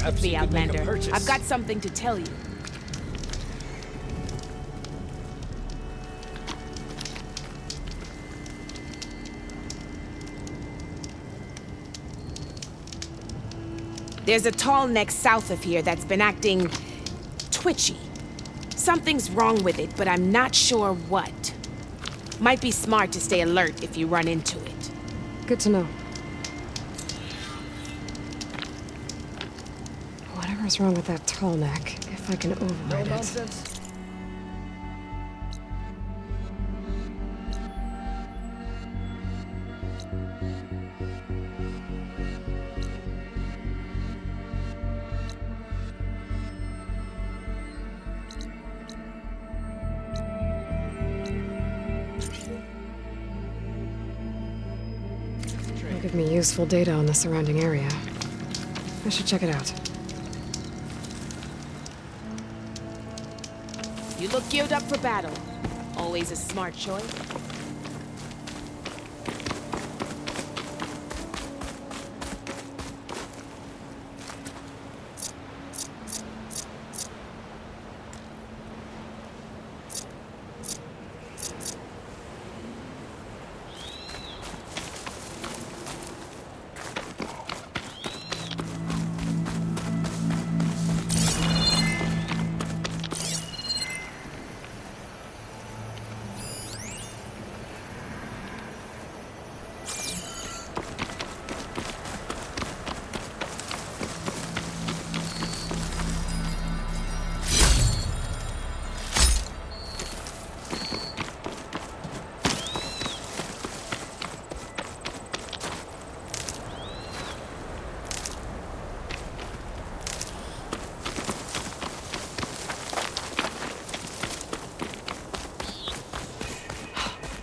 Stick with me, you could make a Outlander. purchase. I've got something to tell you. There's a tall neck south of here that's been acting twitchy. Something's wrong with it, but I'm not sure what. Might be smart to stay alert if you run into it. Good to know. Whatever's wrong with that tall neck, if I can override No it. nonsense. It'll give me useful data on the surrounding area. I should check it out. You look geared up for battle. Always a smart choice.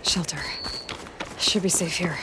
Shelter. Should be safe here.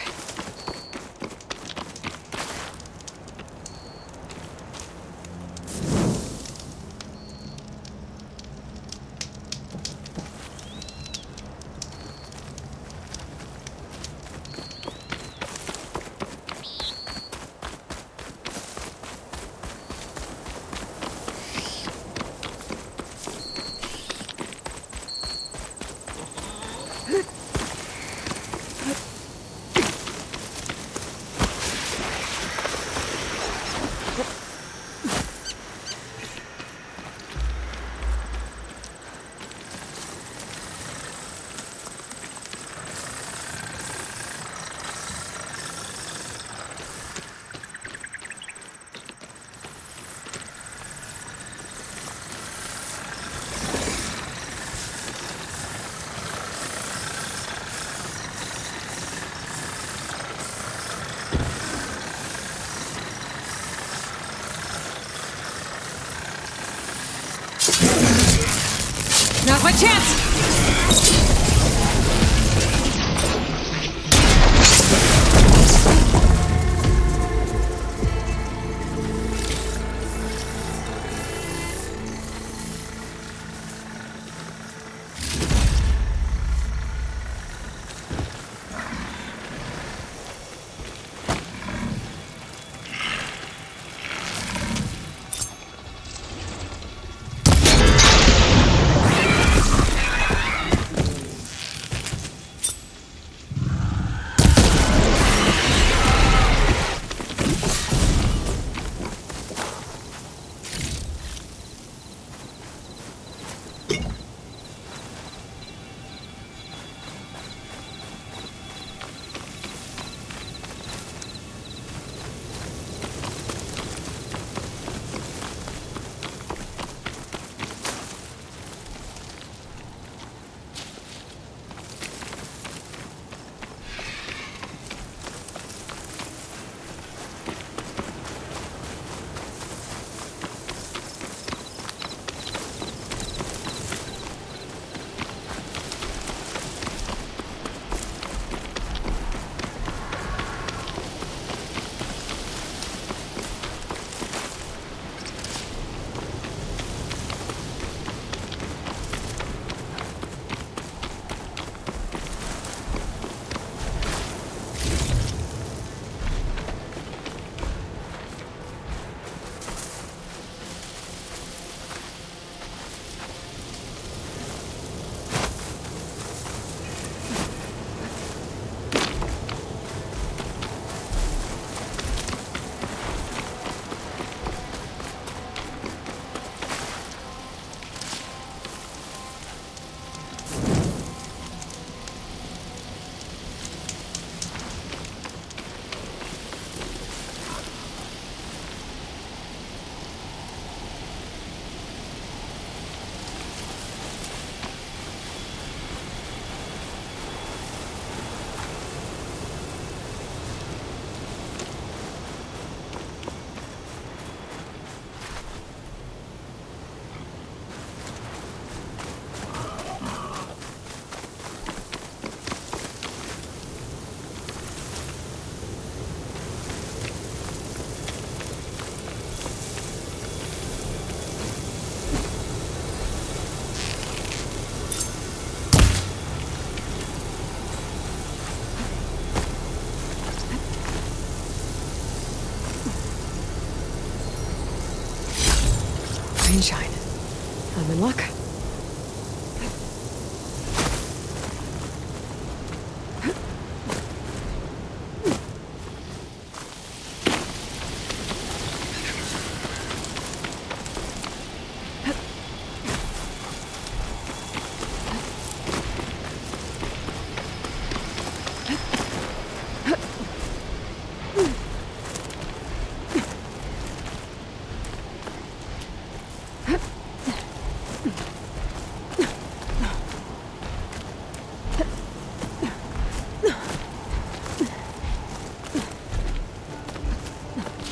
Now's my chance! rain-shine. I'm in luck.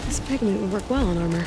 This pigment would work well on armor.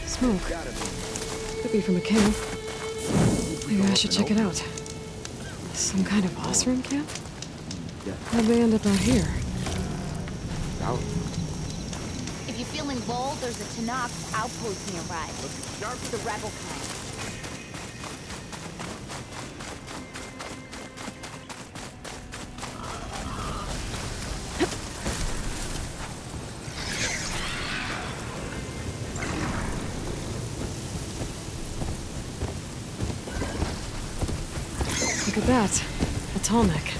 Smoke. Could be from a camp. Maybe I should check it out. Some kind of Osram camp? How'd they end up out here? If you're feeling bold, there's a Tanakh outpost nearby. The rebel kind. Look at that. A tall neck.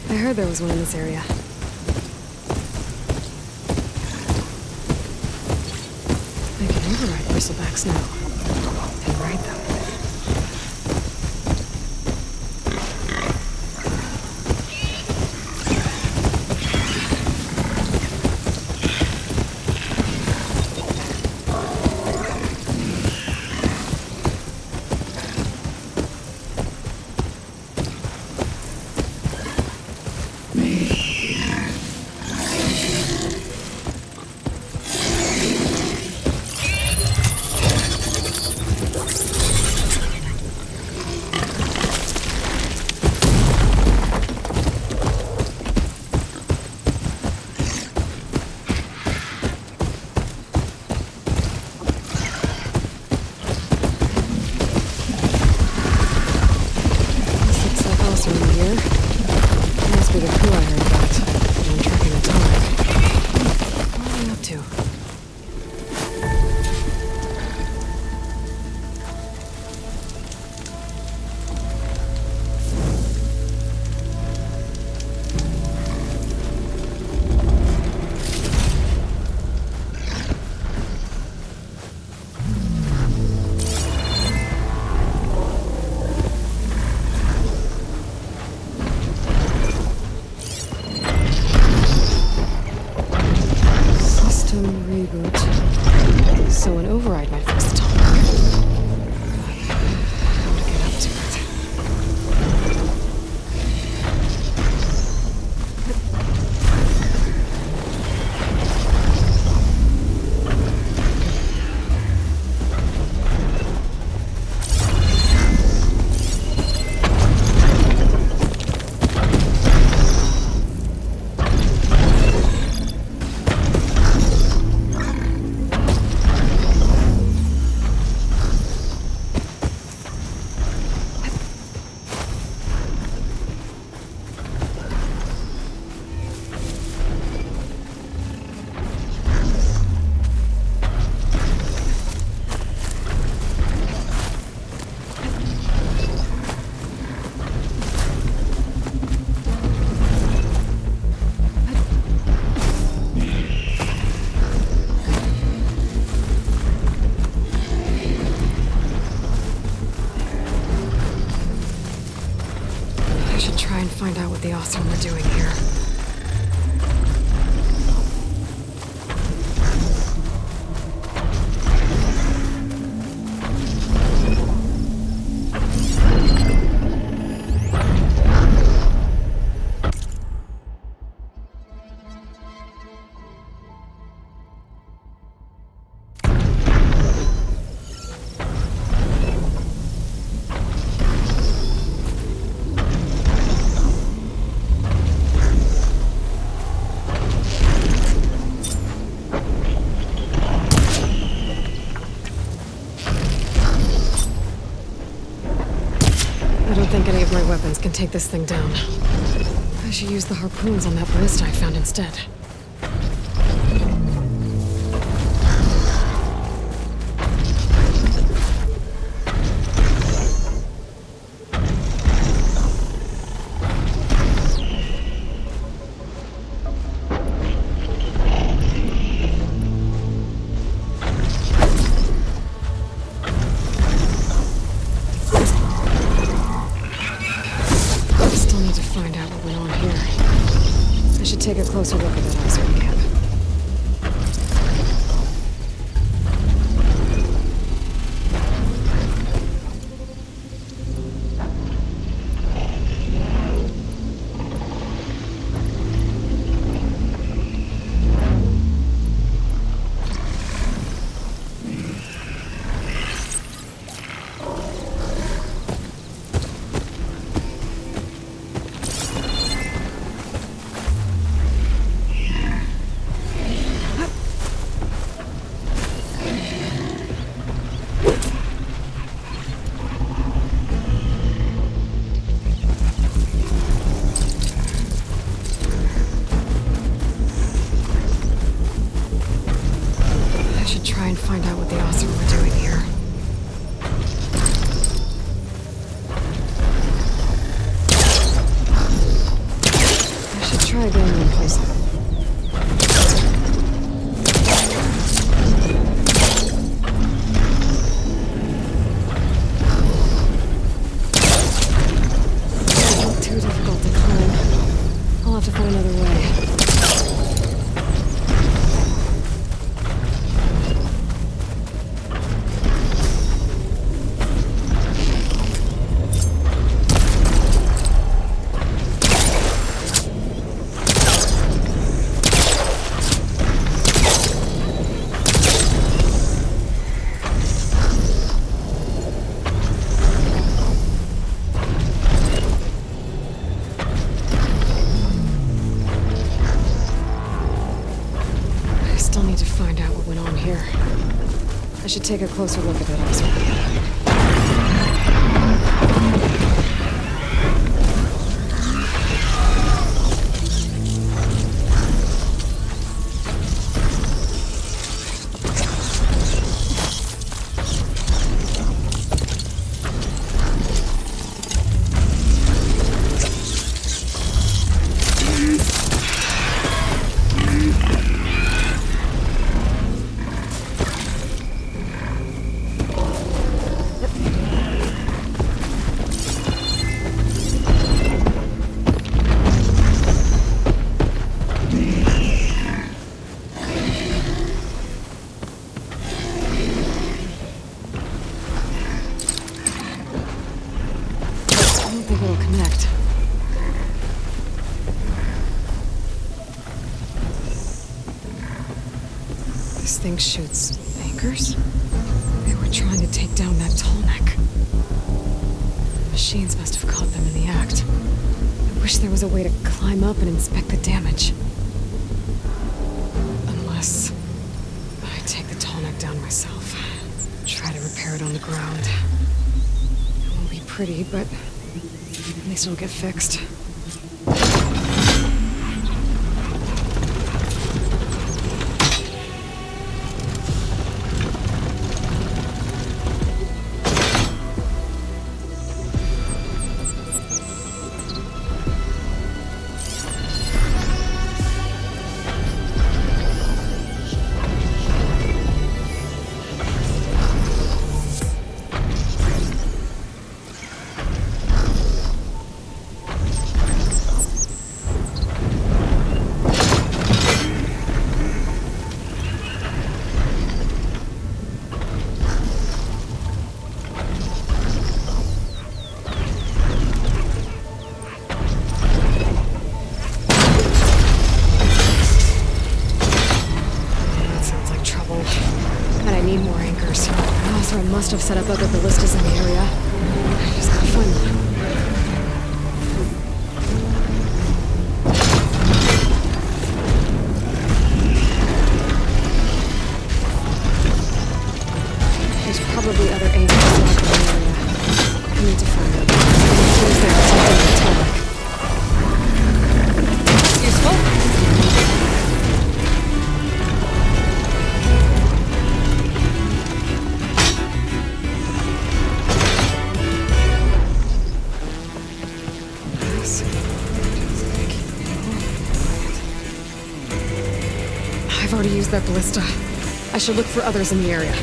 I heard there was one in this area. I can override bristlebacks now. And ride them. I should try and find out what the awesome are doing here. I don't think any of my weapons can take this thing down. I should use the harpoons on that ballista I found instead. Take a closer look at that iceberg camp. Try and find out what the awesome are doing here. I should try going in closer. Too difficult to climb. I'll have to find another way. I should take a closer look at that iceberg. This thing shoots anchors? They were trying to take down that tall neck. Machines must have caught them in the act. I wish there was a way to climb up and inspect the damage. Unless I take the tall neck down myself. Try to repair it on the ground. It won't be pretty, but at least it'll get fixed. set up other ballistas in the area. I just gotta find them. There's probably other angles locked in the area. I need to find them. Where's there something metallic? Useful? I've already used that ballista. I should look for others in the area.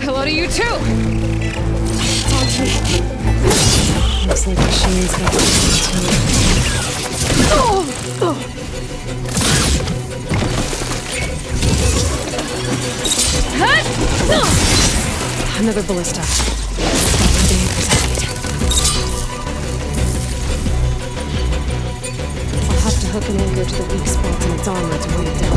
Hello to you too! Looks like machines got too. Another ballista. I'll have to hook an anchor to the weak spots in its armor to weigh it down.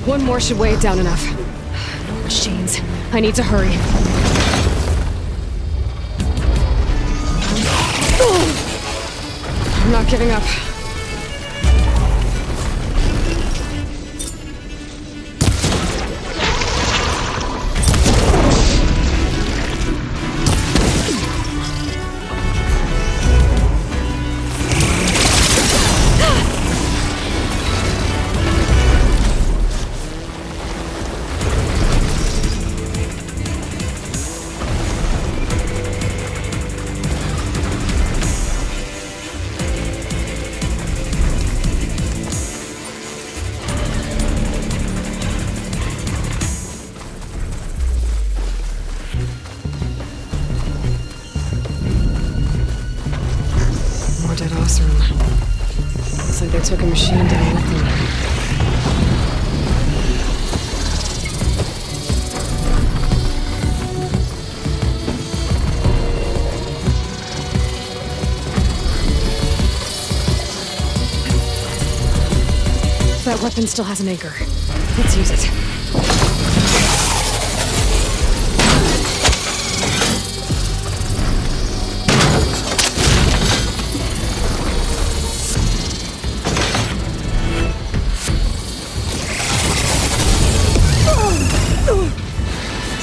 One more should weigh it down enough. More machines. I need to hurry. I'm not giving up. Looks like they took a machine down with them. That weapon still has an anchor. Let's use it.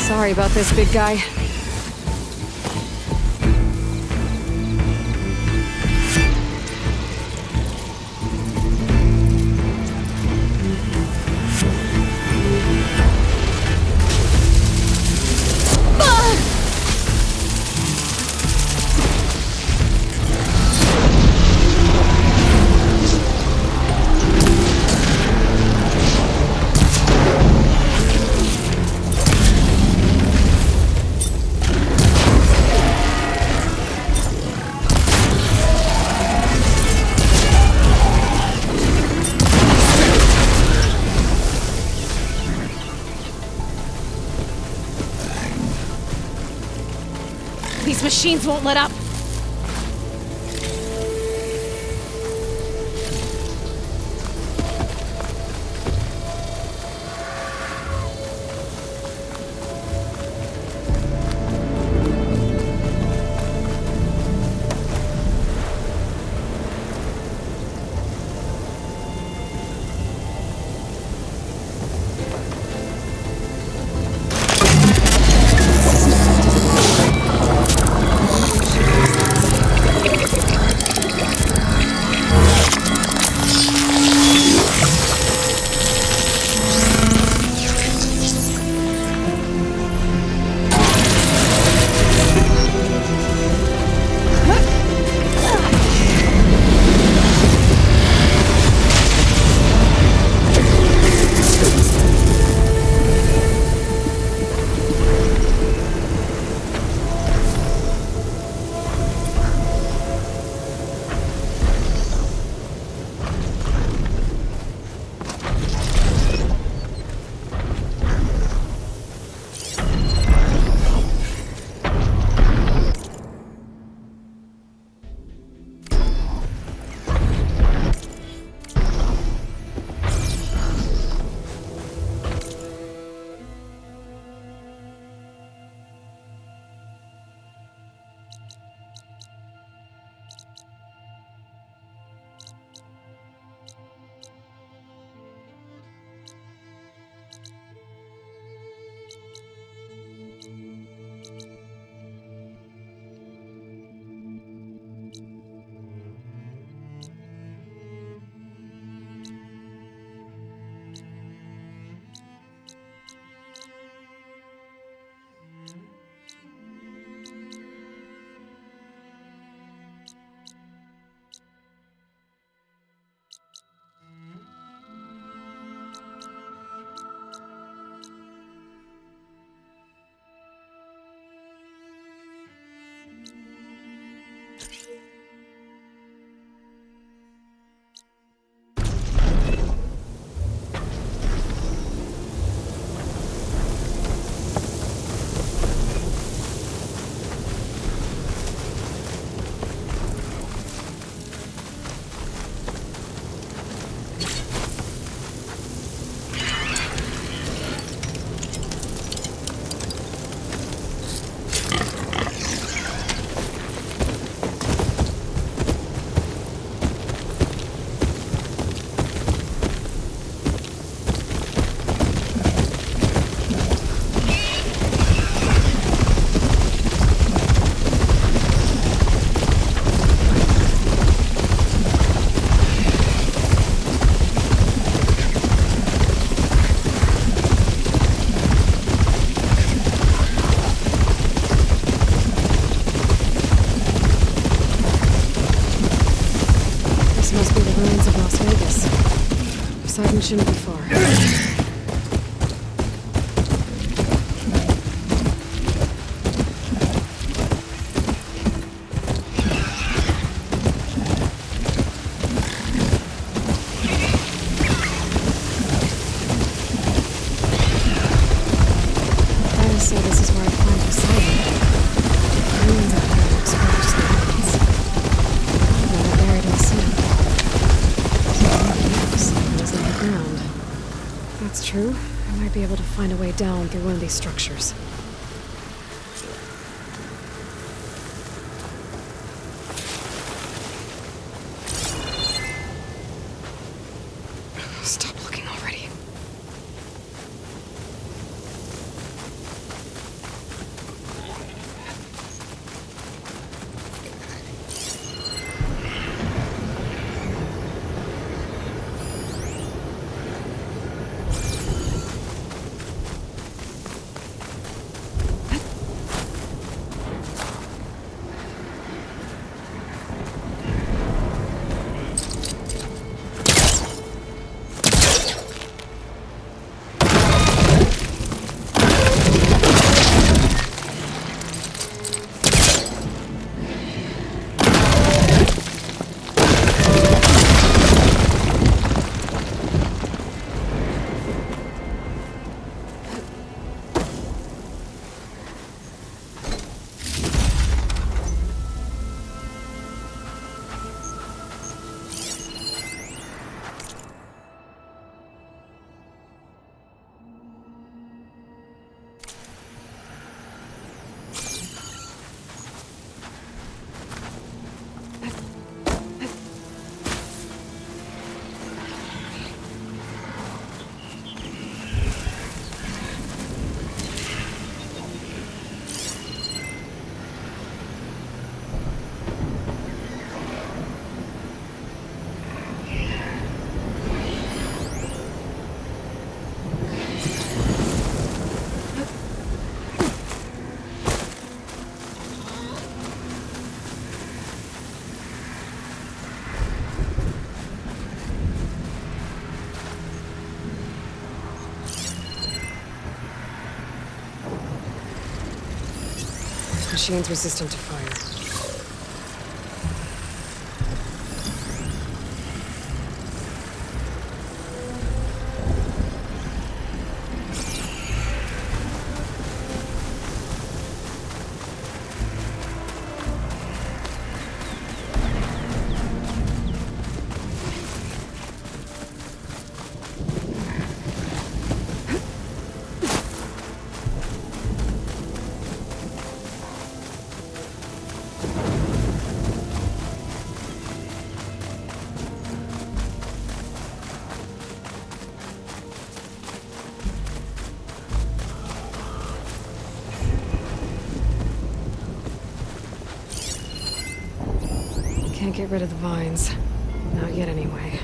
Sorry about this, big guy. These machines won't let up. Shouldn't be far. So this is where I find Poseidon. Ruins out there exposed to the elements. Now they're buried in sand. Something's in the ground. If that's true, I might be able to find a way down through one of these structures. Stop looking already. Machine's resistant to fire. Can't get rid of the vines. Not yet, anyway.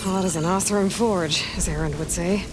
Hot as an Oseram forge, as Aaron would say.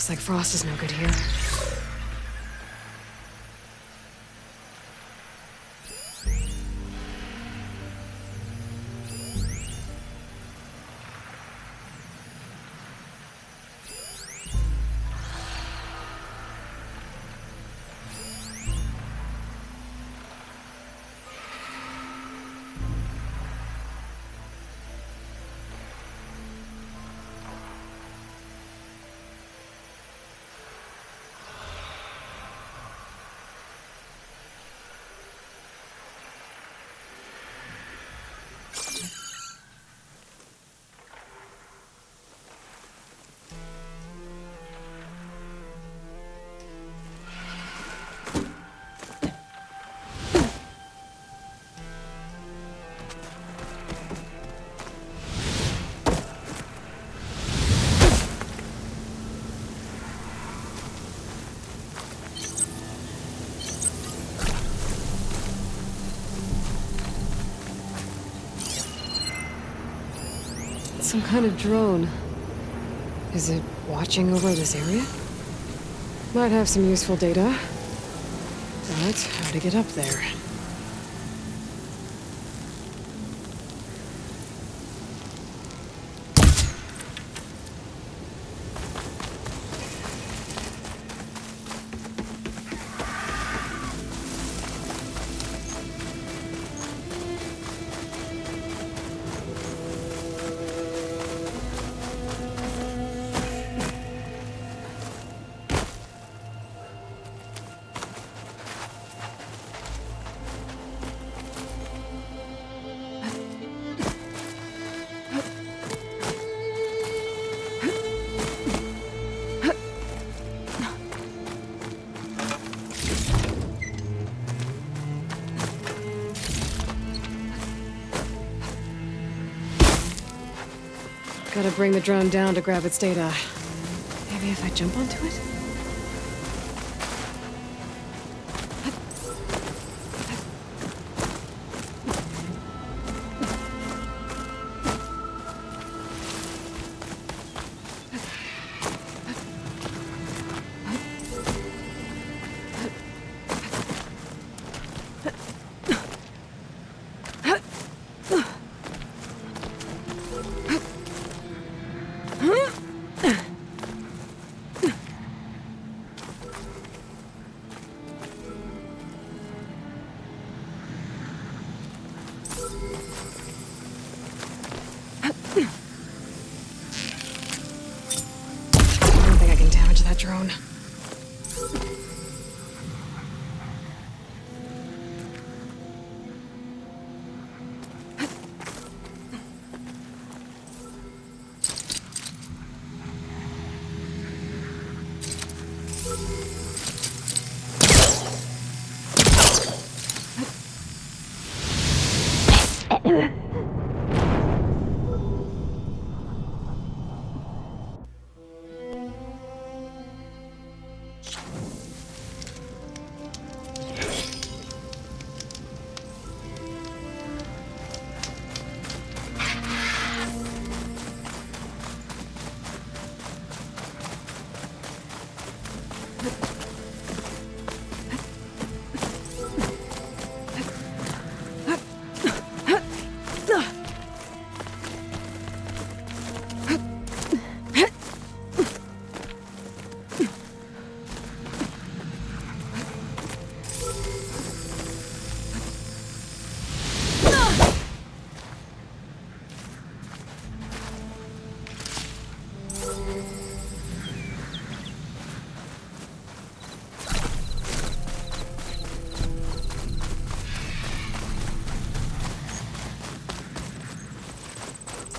Looks like frost is no good here. Some kind of drone. Is it watching over this area? Might have some useful data. But how to get up there? Gotta bring the drone down to grab its data. Maybe if I jump onto it? Drone.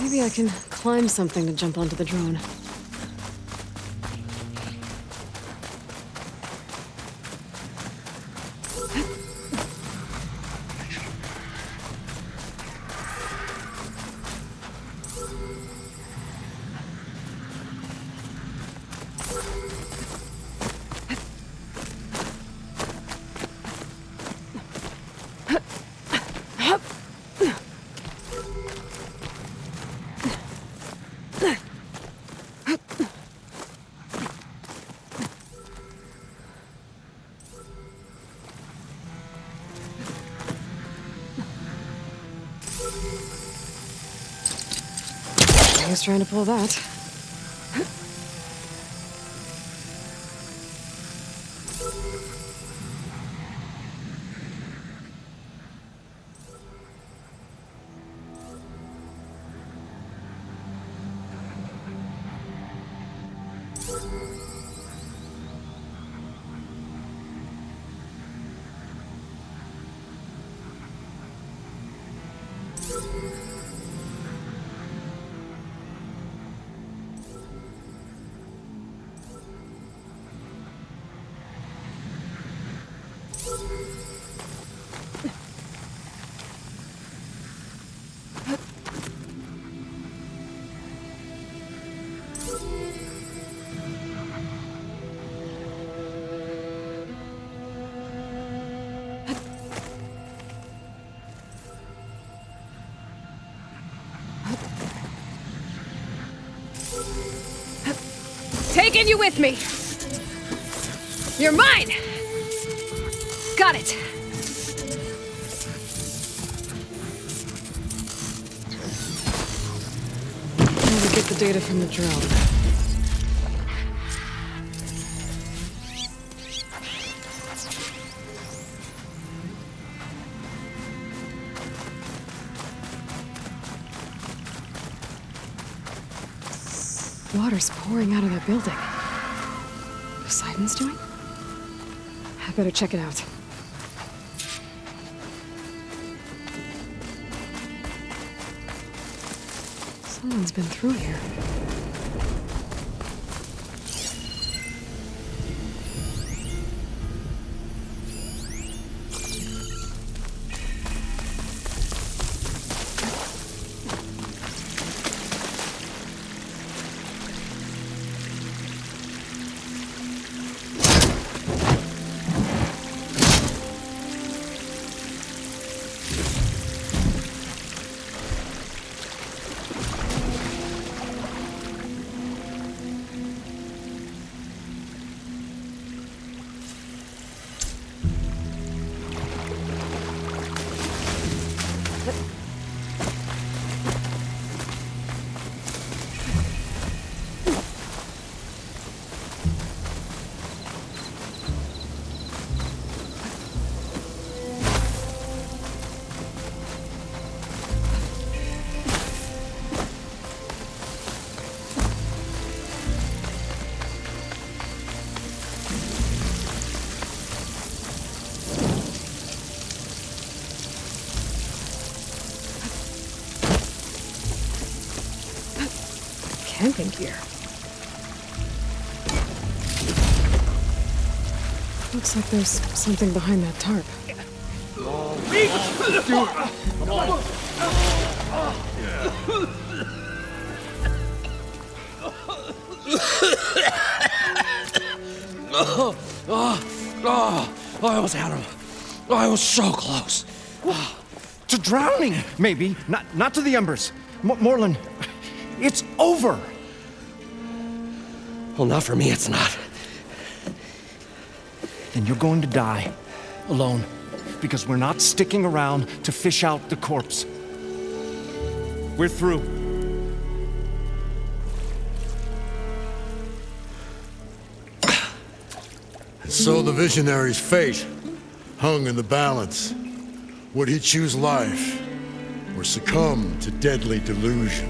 Maybe I can climb something to jump onto the drone. Who's trying to pull that? Taking you with me. You're mine. Got it. Now we get the data from the drone. Water's pouring out of that building. Poseidon's doing? I better check it out. Someone's been through here. Camping gear. Looks like there's something behind that tarp. I almost had him. I was so close. To drowning, maybe. Not to the embers. Moreland, it's over. Well, not for me, it's not. Then you're going to die. Alone. Because we're not sticking around to fish out the corpse. We're through. So the visionary's fate hung in the balance. Would he choose life or succumb to deadly delusion?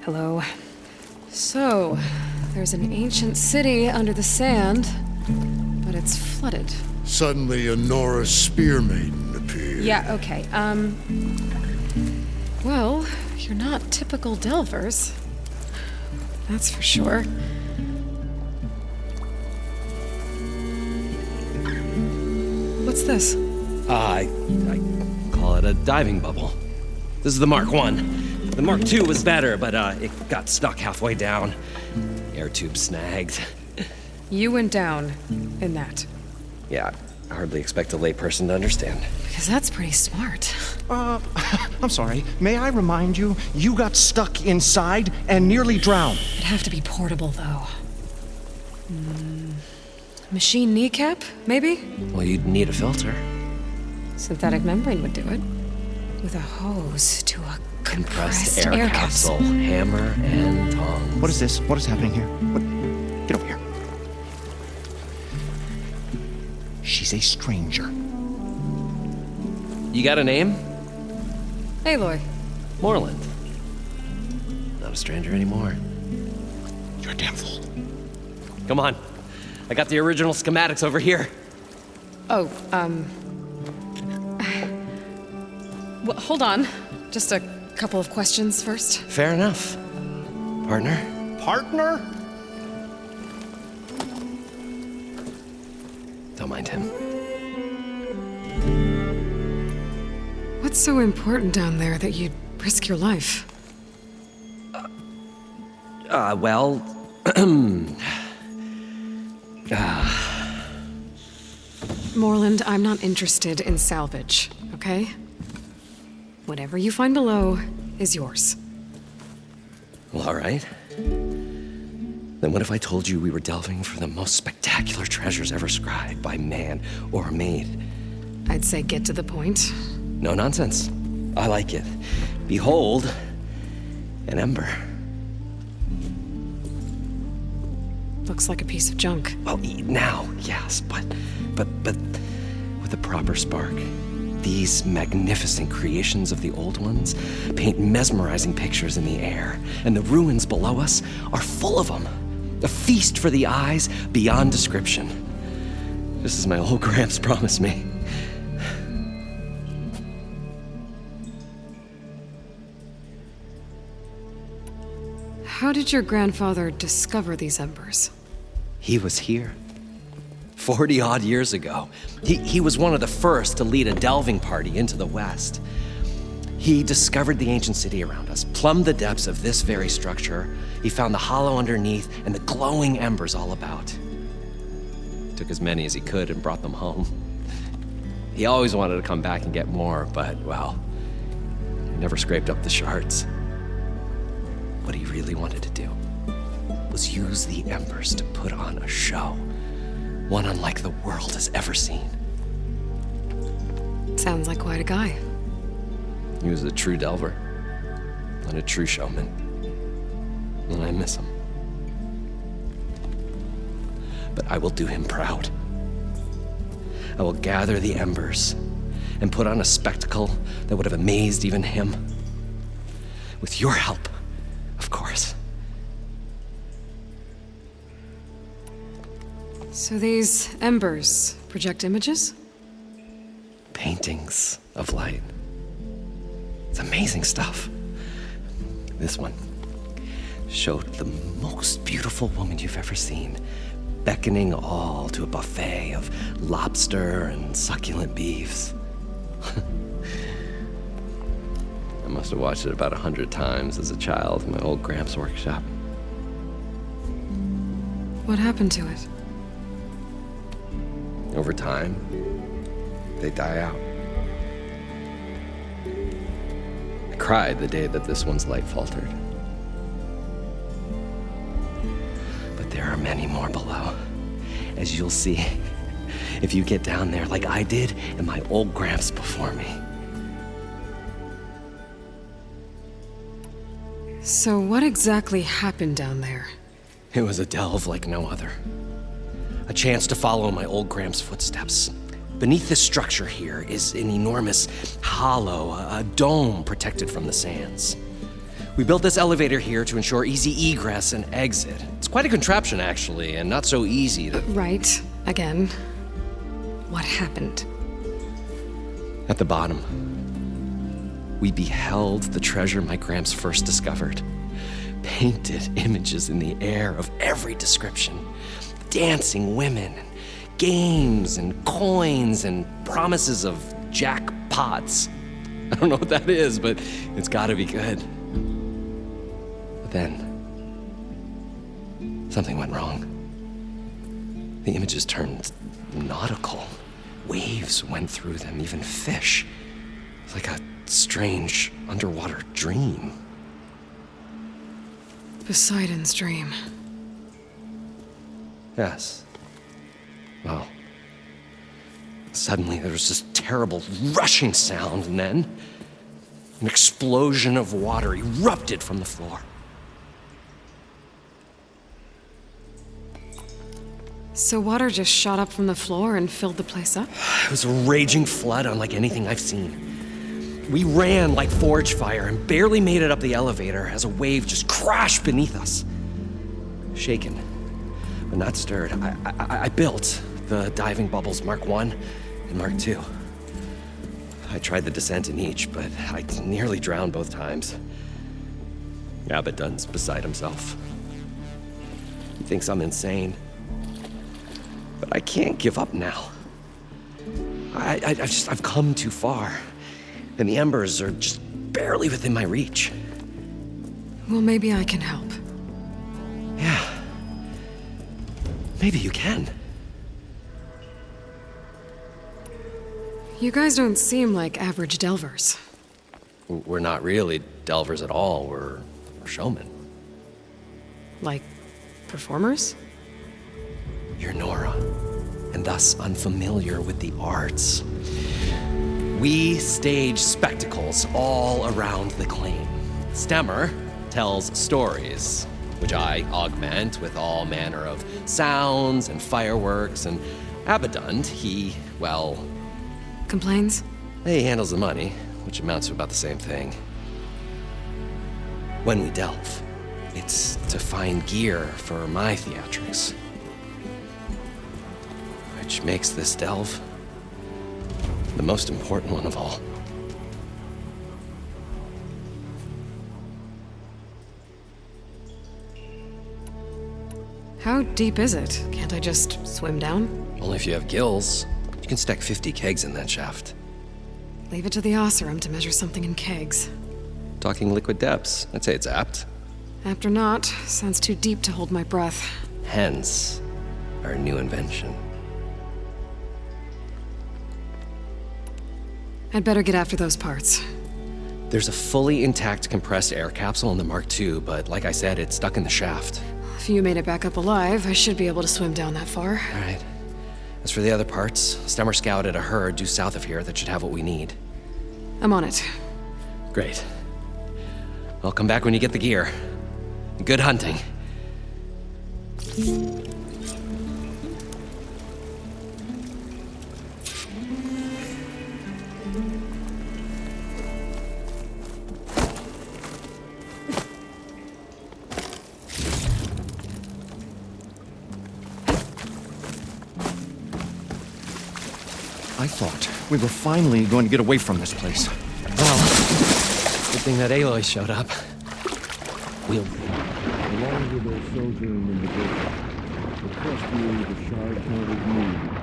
Hello. So, there's an ancient city under the sand, but it's flooded. Suddenly, a Norse spear maiden appeared. Yeah, okay. Well, you're not typical Delvers. That's for sure. What's this? I call it a diving bubble. This is the Mark 1. The Mark 2 was better, but it got stuck halfway down. Air tube snagged. You went down in that. Yeah, I hardly expect a layperson to understand. Because that's pretty smart. I'm sorry. May I remind you, you got stuck inside and nearly drowned. It'd have to be portable, though. Machine kneecap, maybe? Well, you'd need a filter. Synthetic membrane would do it. With a hose to a compressed air capsule, hammer and tongs. What is this? What is happening here? What? Get over here. She's a stranger. You got a name? Aloy. Moreland. Not a stranger anymore. You're a damn fool. Come on. I got the original schematics over here. Oh, well, hold on. Just a couple of questions first. Fair enough. Partner? Partner? Don't mind him. What's so important down there that you'd risk your life? Well... Moreland, I'm not interested in salvage, okay? Whatever you find below is yours. Well, all right. Then what if I told you we were delving for the most spectacular treasures ever scribed by man or maid? I'd say get to the point. No nonsense. I like it. Behold, an ember. Looks like a piece of junk. Well, now, yes, but with a proper spark. These magnificent creations of the old ones paint mesmerizing pictures in the air, and the ruins below us are full of them. A feast for the eyes beyond description. Just as my old Gramps promised me. How did your grandfather discover these embers? He was here. 40-odd years ago. He was one of the first to lead a delving party into the West. He discovered the ancient city around us, plumbed the depths of this very structure. He found the hollow underneath and the glowing embers all about. Took as many as he could and brought them home. He always wanted to come back and get more, but, well, he never scraped up the shards. What he really wanted to do was use the embers to put on a show. One unlike the world has ever seen. Sounds like quite a guy. He was a true delver and a true showman. And I miss him. But I will do him proud. I will gather the embers and put on a spectacle that would have amazed even him. With your help, of course. So these embers project images? Paintings of light. It's amazing stuff. This one showed the most beautiful woman you've ever seen, beckoning all to a buffet of lobster and succulent beefs. I must have watched it about 100 times as a child in my old Gramps' workshop. What happened to it? Over time, they die out. I cried the day that this one's light faltered. But there are many more below, as you'll see if you get down there like I did and my old Gramps before me. So what exactly happened down there? It was a delve like no other. A chance to follow my old Gramps' footsteps. Beneath this structure here is an enormous hollow, a dome protected from the sands. We built this elevator here to ensure easy egress and exit. It's quite a contraption, actually, and not so easy to... Right. Again. What happened? At the bottom, we beheld the treasure my Gramps first discovered. Painted images in the air of every description. Dancing women, and games, and coins, and promises of jackpots. I don't know what that is, but it's gotta be good. But then, something went wrong. The images turned nautical. Waves went through them, even fish. It's like a strange underwater dream. Poseidon's dream. Yes. Well, Suddenly, there was this terrible rushing sound, and then an explosion of water erupted from the floor. So water just shot up from the floor and filled the place up? It was a raging flood unlike anything I've seen. We ran like forge fire and barely made it up the elevator as a wave just crashed beneath us. Shaken, but not stirred, I built the diving bubbles Mark I and Mark II. I tried the descent in each, but I nearly drowned both times. Abaddon's beside himself. He thinks I'm insane. But I can't give up now. I've come too far. And the embers are just barely within my reach. Well, maybe I can help. Yeah. Maybe you can. You guys don't seem like average delvers. We're not really delvers at all. We're showmen. Like, performers? You're Nora, and thus unfamiliar with the arts. We stage spectacles all around the claim. Stemmer tells stories, which I augment with all manner of sounds and fireworks, and Abaddon, well... Complains? He handles the money, which amounts to about the same thing. When we delve, it's to find gear for my theatrics. Which makes this delve the most important one of all. How deep is it? Can't I just swim down? Only if you have gills. You can stack 50 kegs in that shaft. Leave it to the Oseram to measure something in kegs. Talking liquid depths, I'd say it's apt. Apt or not, sounds too deep to hold my breath. Hence, our new invention. I'd better get after those parts. There's a fully intact compressed air capsule in the Mark II, but like I said, it's stuck in the shaft. If you made it back up alive, I should be able to swim down that far. All right. As for the other parts, Stemmer scouted a herd due south of here that should have what we need. I'm on it. Great. I'll come back when you get the gear. Good hunting. I thought we were finally going to get away from this place. Well, good thing that Aloy showed up. We'll... Along with their sojourn in the desert, the trustee of the Shard County began.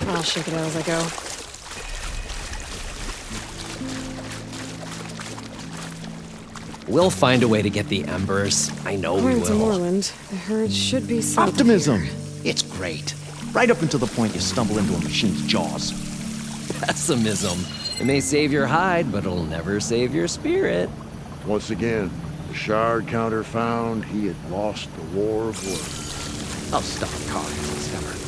I'll shake it out as I go. We'll find a way to get the embers. I know we According to will. Moreland, the herd should be south of Optimism! here. It's great. Right up until the point you stumble into a machine's jaws. Pessimism. It may save your hide, but it'll never save your spirit. Once again, the Shard counter found he had lost the war of words. I'll stop talking, Stemmer.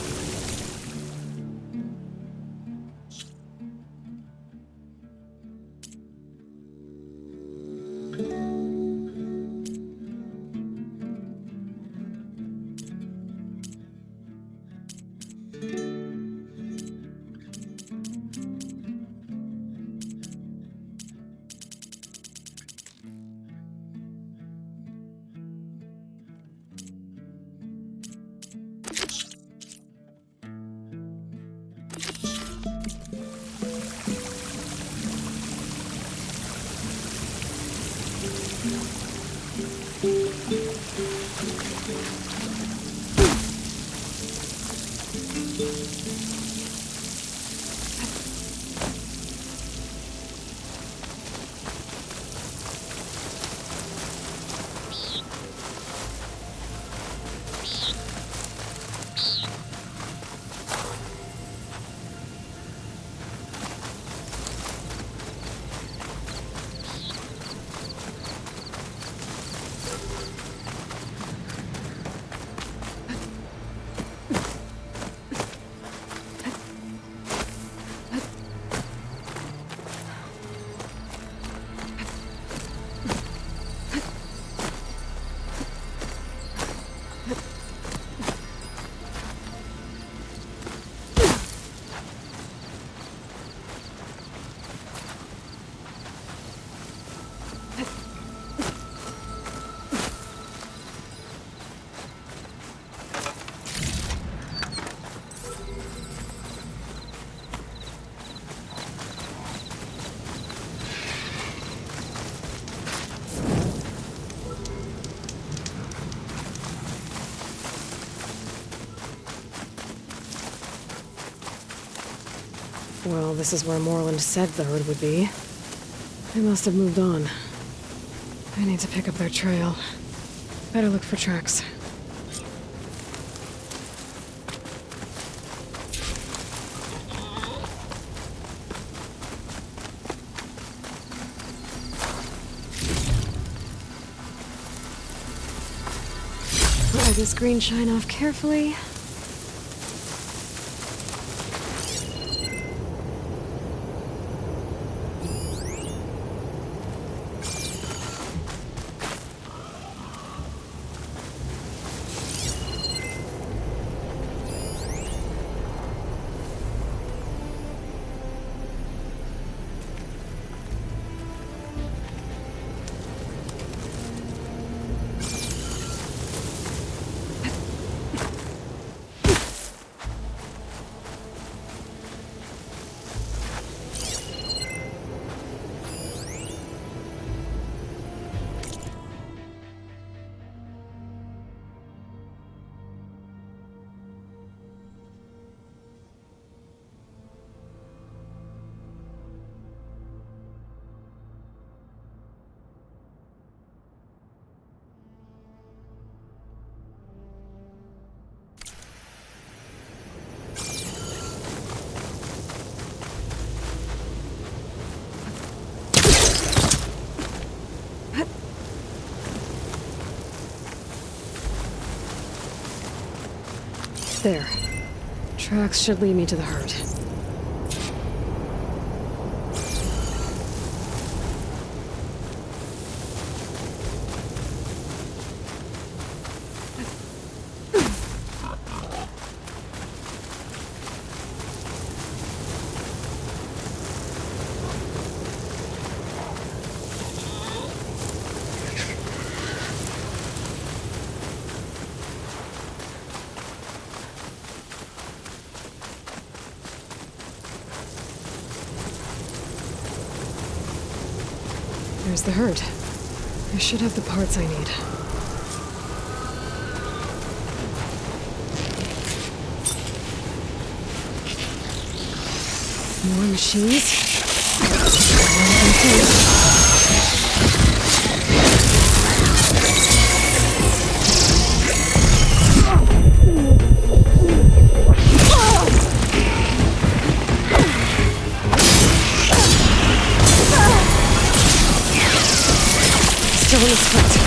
Well, this is where Moreland said the herd would be. They must have moved on. I need to pick up their trail. Better look for tracks. Pry this green shine off carefully. There. Tracks should lead me to the herd. There's the herd. I should have the parts I need. More machines? Still in its foot.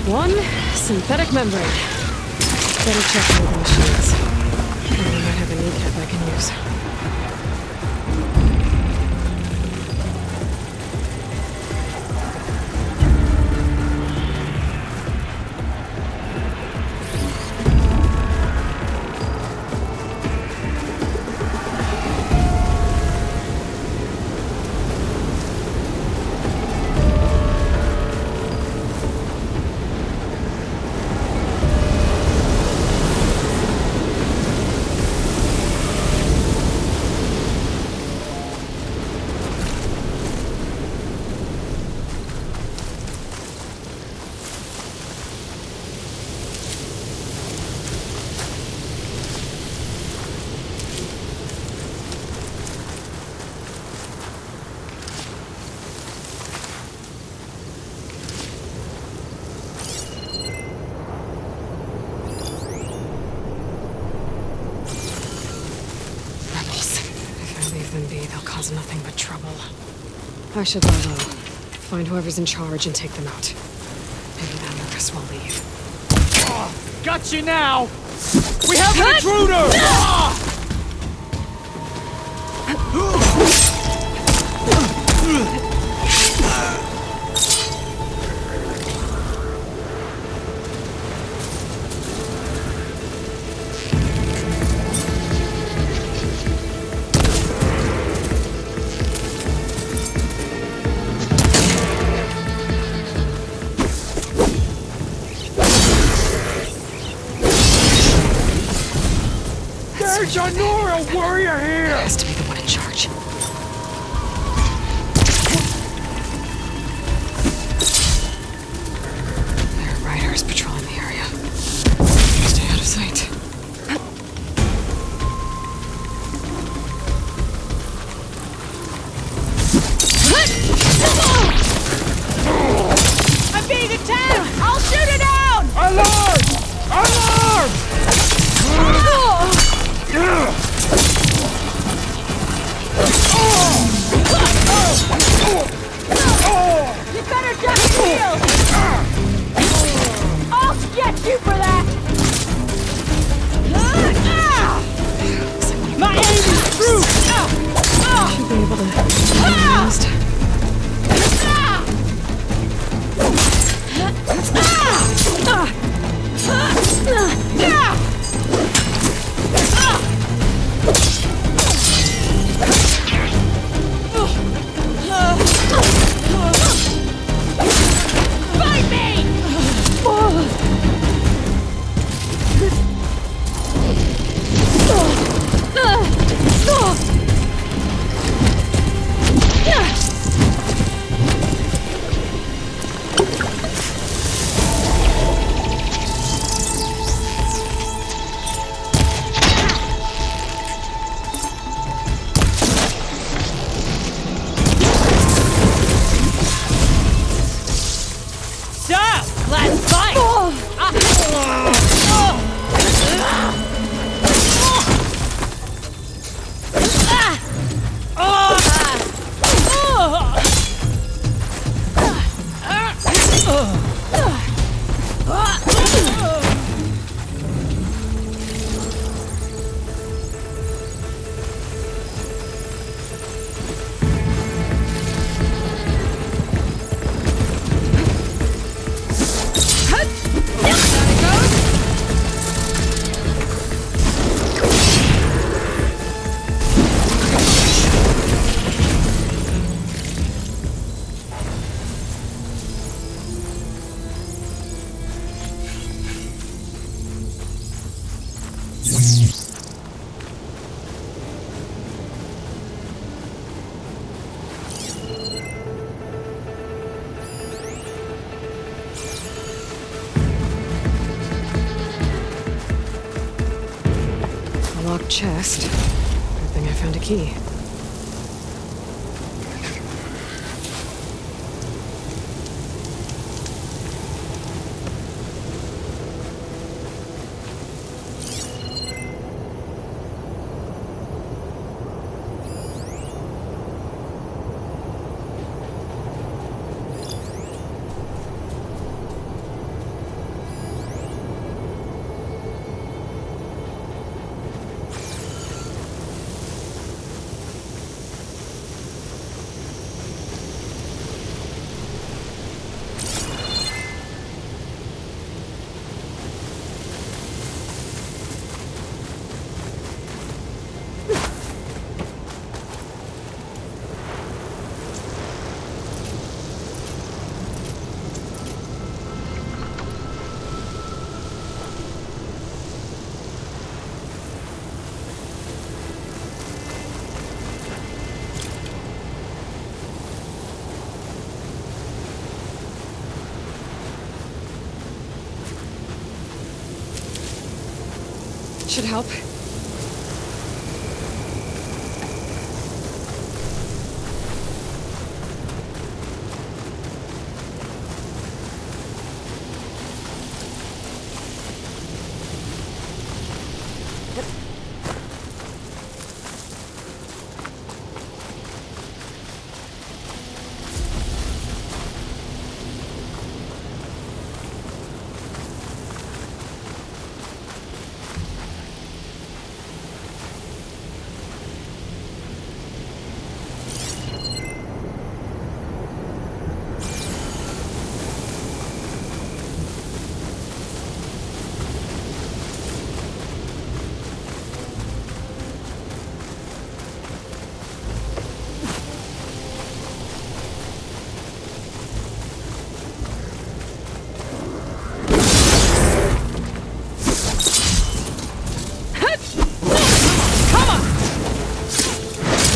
One synthetic membrane. Better check all the machines. I might have a kneecap I can use. They'll cause nothing but trouble. I should lie low. Find whoever's in charge and take them out. Maybe that Marcus will leave. Oh, got you now! We have an intruder! There's a Nora warrior here! Has to be the one in charge. There are riders patrolling the area. Stay out of sight. I'm being attacked! I'll shoot it down! Alarm! Alarm! You better duck and heal! I'll get you for that! My aim is through! Should be able to get past. Fight me! Let's fight! A locked chest. Good thing I found a key. Should help.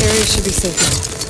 Area should be safe now.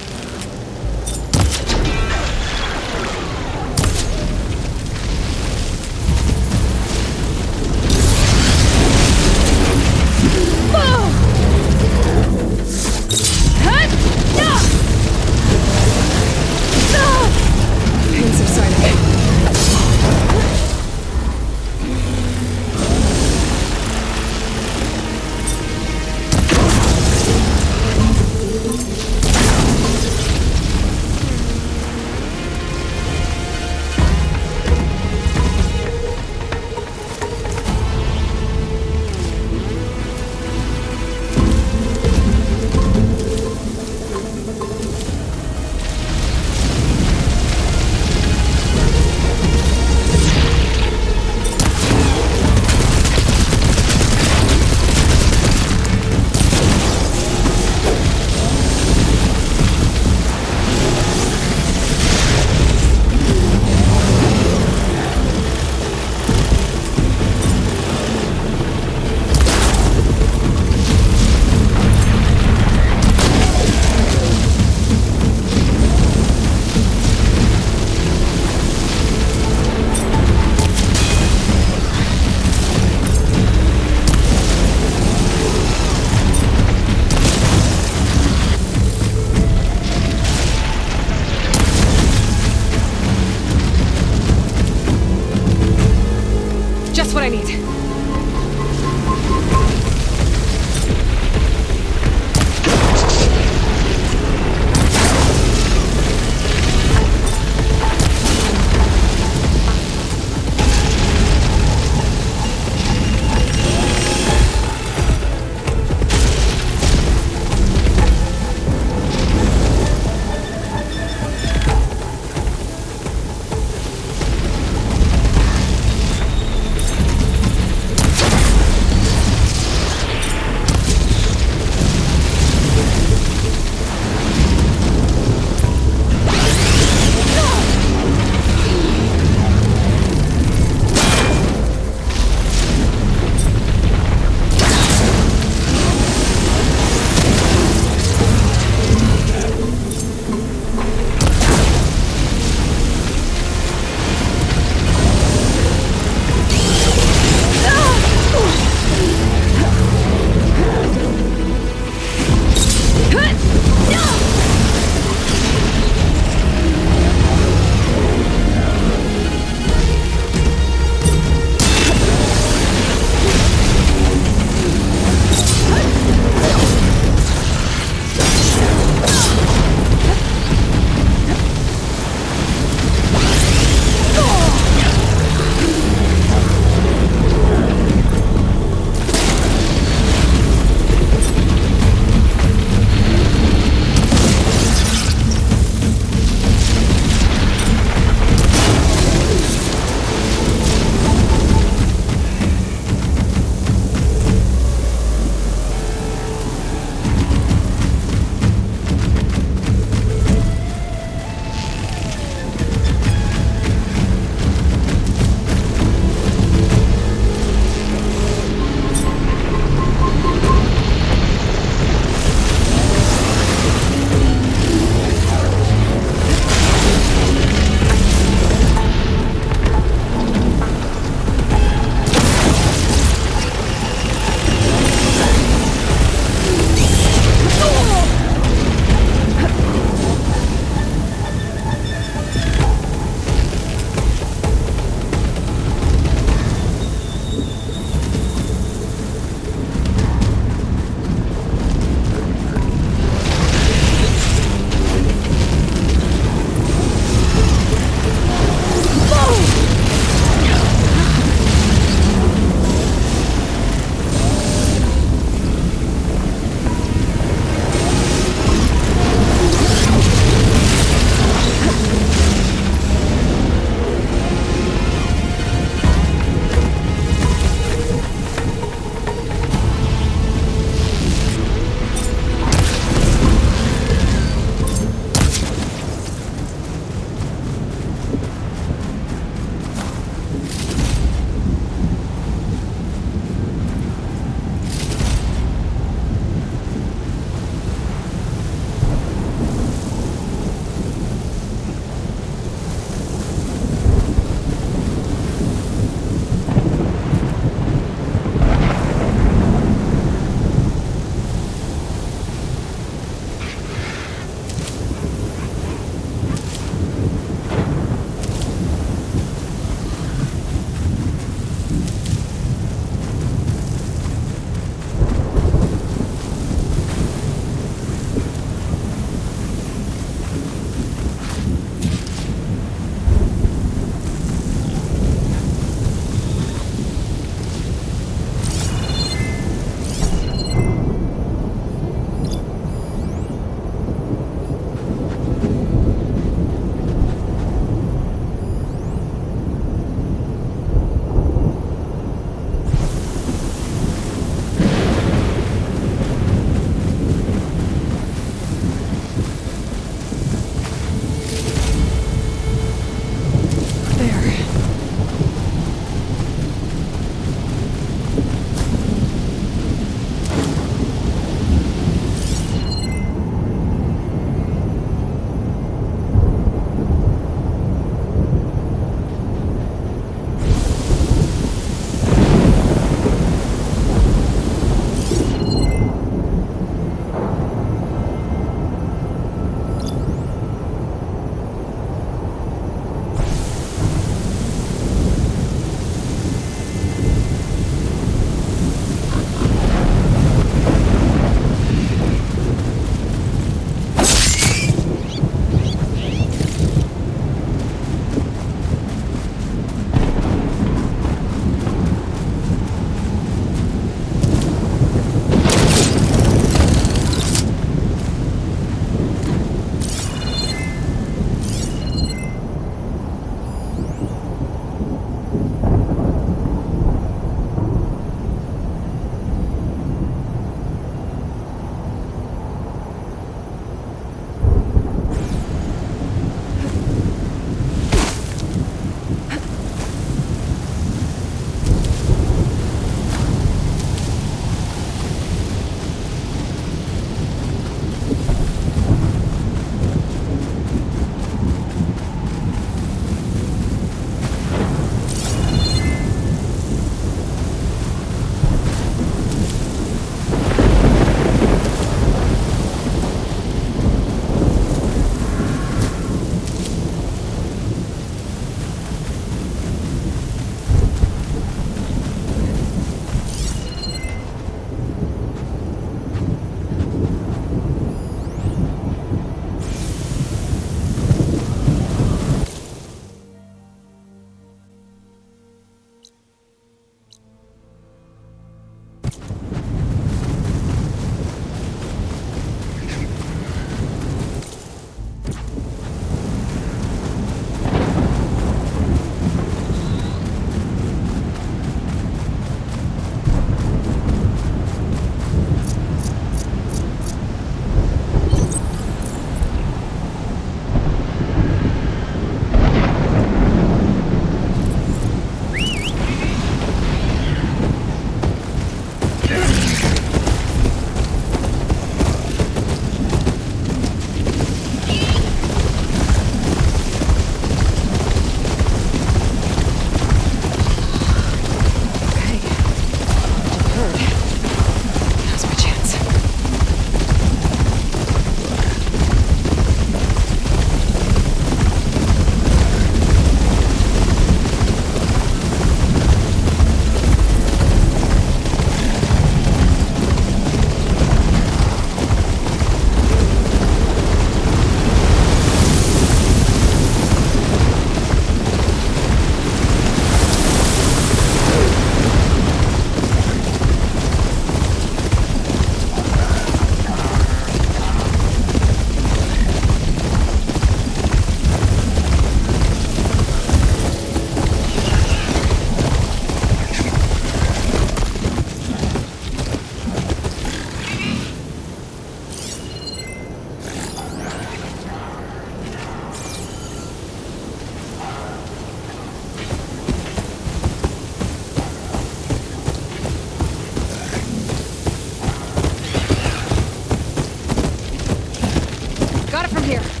here.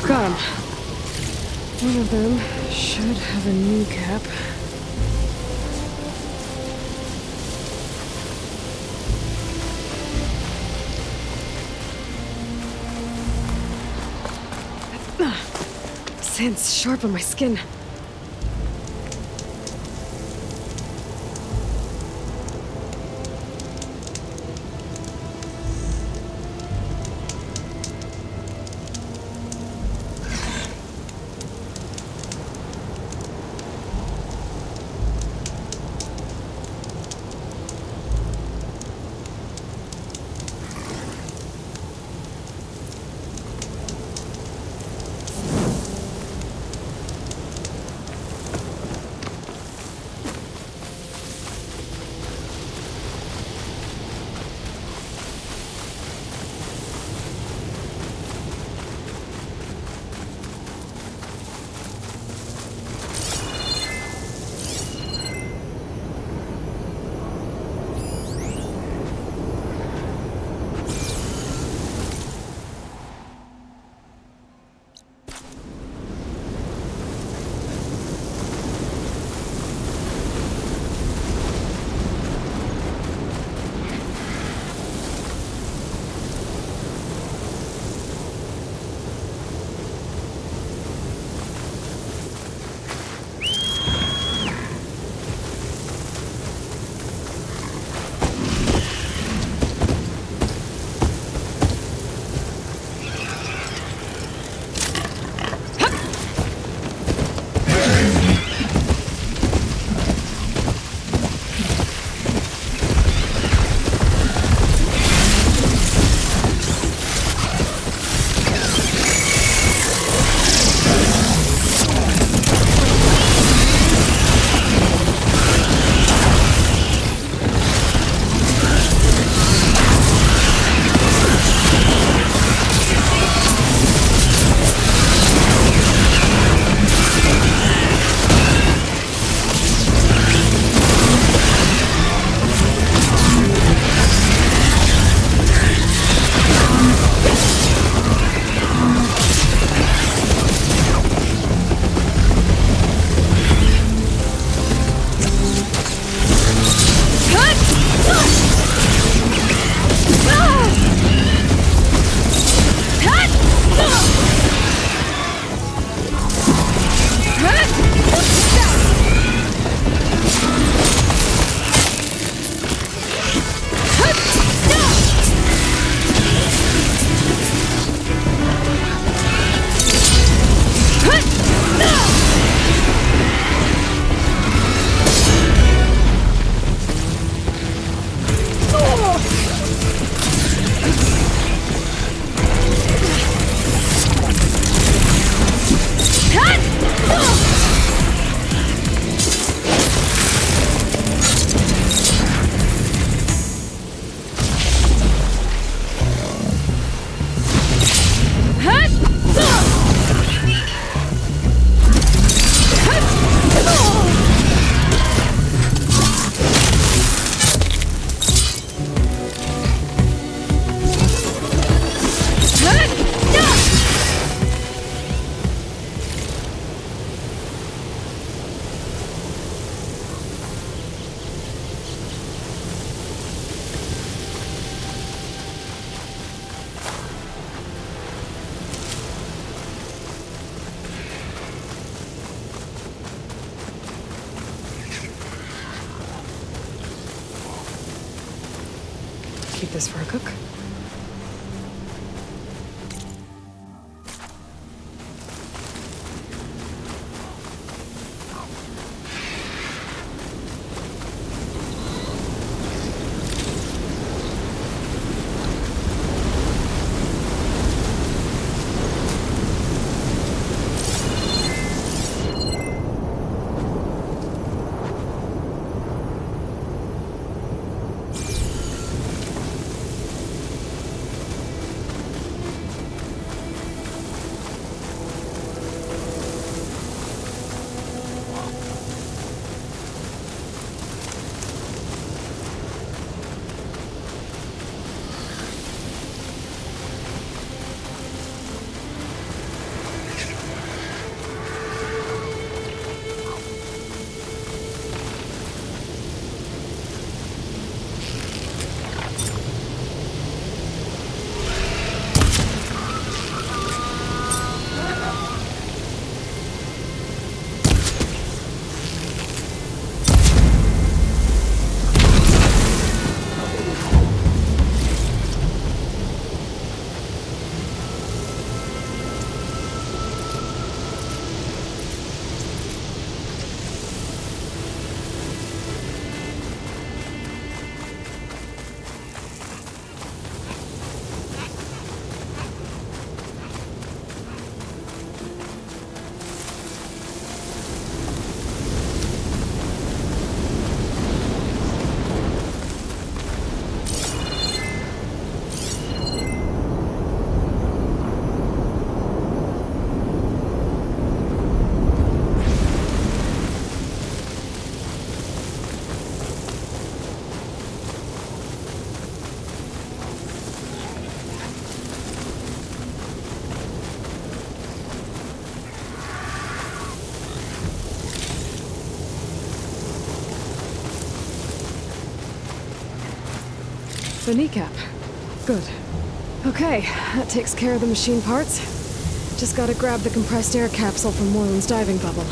Got him. One of them should have a kneecap. Sand's sharp on my skin. this for a cook. The kneecap. Good. Okay, that takes care of the machine parts. Just gotta grab the compressed air capsule from Moreland's diving bubble.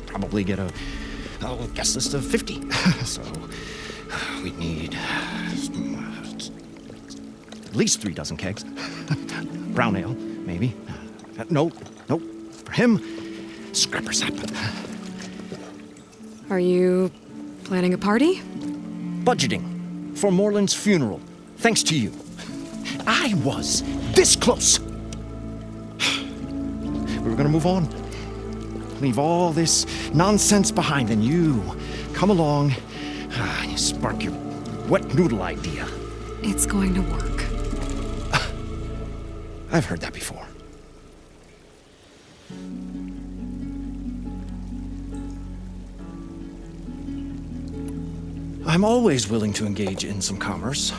Probably get a guest list of 50. So we'd need at least 3 dozen kegs. Brown ale, maybe. No. For him, scrapper sap. Are you planning a party? Budgeting for Moreland's funeral, thanks to you. I was this close. We were gonna move on. Leave all this nonsense behind, and you come along, you spark your wet noodle idea. It's going to work. I've heard that before. I'm always willing to engage in some commerce.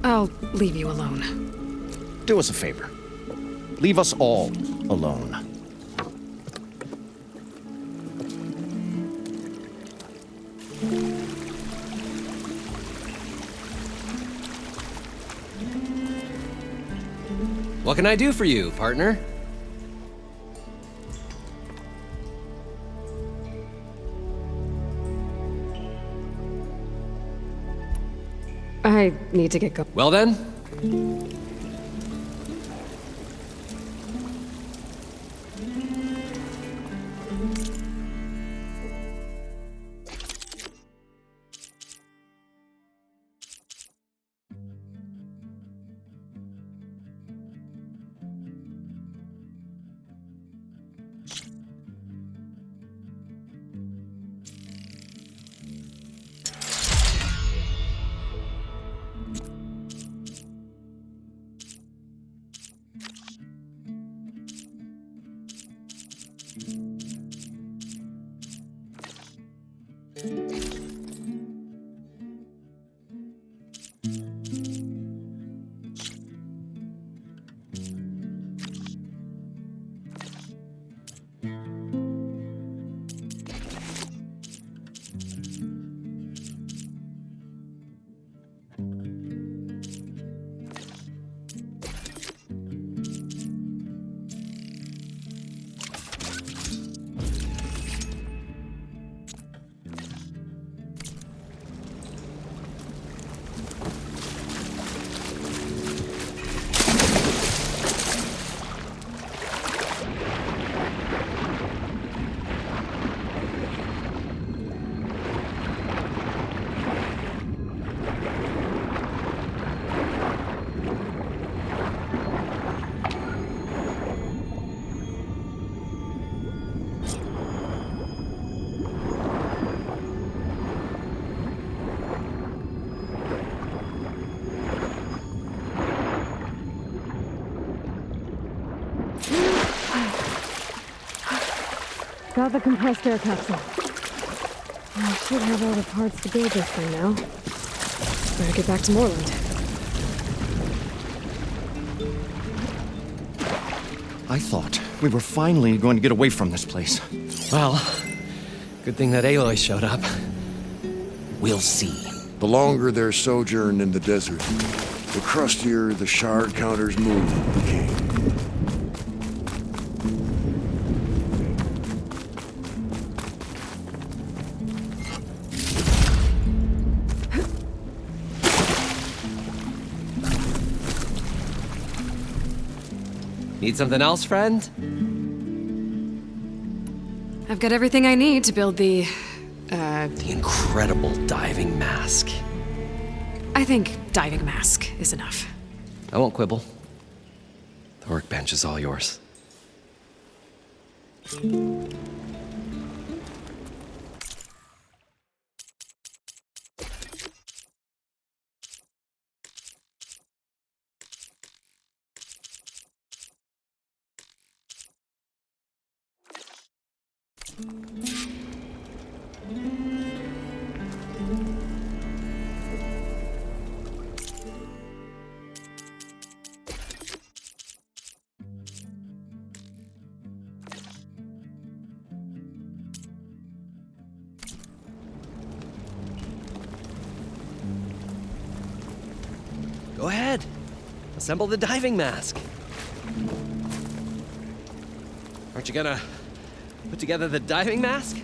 I'll leave you alone. Do us a favor. Leave us all alone. What can I do for you, partner? I need to get going. Well then, Got the compressed air capsule. I should have all the parts to build this thing now. Better get back to Moreland. I thought we were finally going to get away from this place. well, good thing that Aloy showed up. We'll see. The longer their sojourn in the desert, the crustier the shard counter's movement became. Need something else, friend? I've got everything I need to build the incredible diving mask. I think diving mask is enough. I won't quibble. The workbench is all yours. Go ahead. Assemble the diving mask. Aren't you gonna put together the diving mask?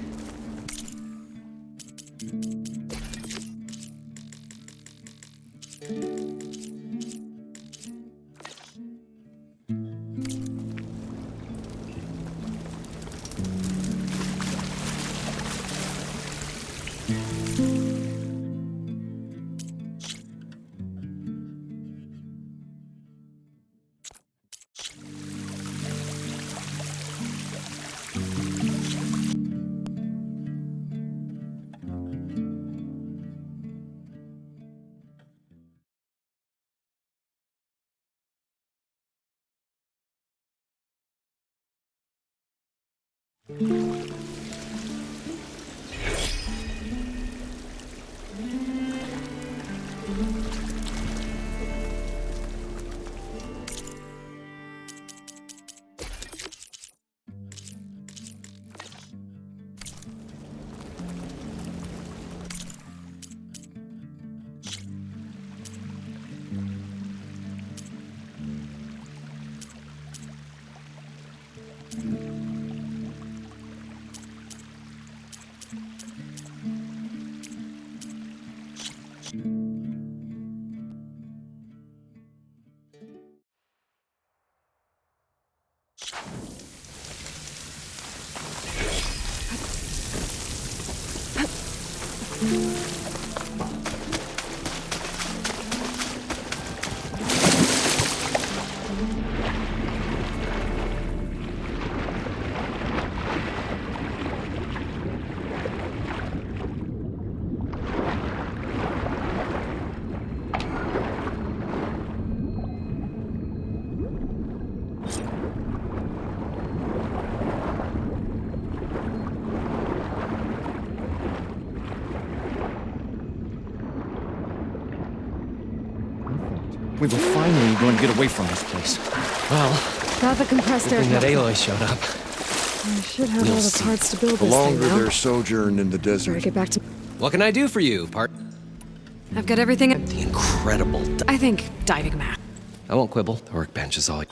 We were finally going to get away from this place. Well, Got the compressed air good thing that capsule. Aloy showed up. I should have We'll all the see. parts to build The this thing longer now. their sojourn in the Better desert, get back to... What can I do for you, part? I've got everything... The incredible. I think diving mat. I won't quibble. The workbench is all.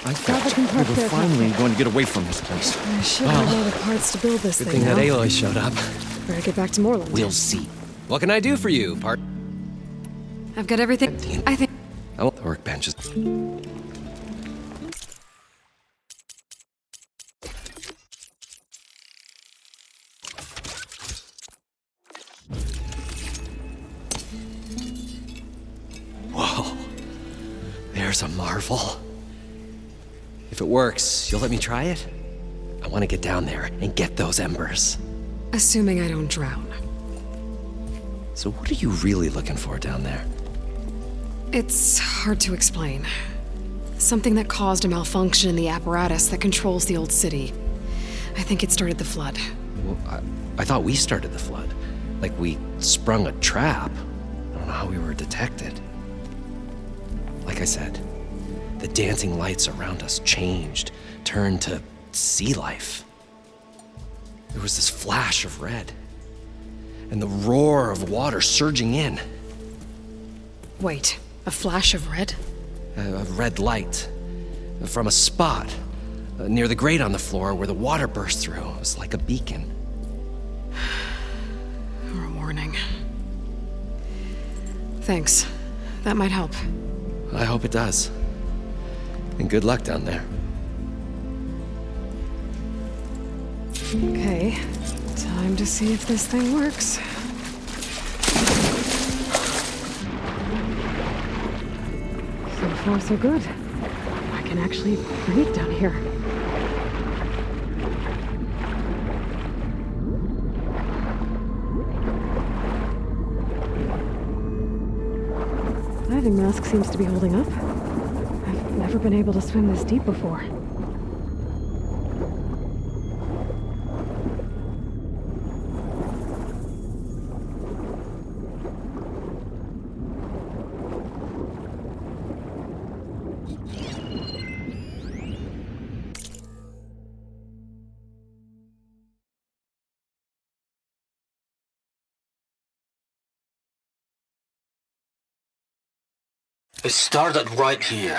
I Grab thought the we compressed were air finally packet. going to get away from this place. I should have all the parts to build this Good thing thing that now. Aloy showed up. Better get back to Moreland. We'll see. What can I do for you, part? I've got everything. I think. Oh, the workbench is... Whoa. There's a marvel. If it works, you'll let me try it? I want to get down there and get those embers. Assuming I don't drown. So what are you really looking for down there? It's hard to explain. Something that caused a malfunction in the apparatus that controls the old city. I think it started the flood. Well, I thought we started the flood. Like we sprung a trap. I don't know how we were detected. Like I said, the dancing lights around us changed, turned to sea life. There was this flash of red, and the roar of water surging in. Wait, a flash of red? A red light from a spot near the grate on the floor where the water burst through. It was like a beacon. Or a warning. Thanks. That might help. I hope it does. And good luck down there. Okay, time to see if this thing works. So far, so good. I can actually breathe down here. Diving mask seems to be holding up. I've never been able to swim this deep before. It started right here.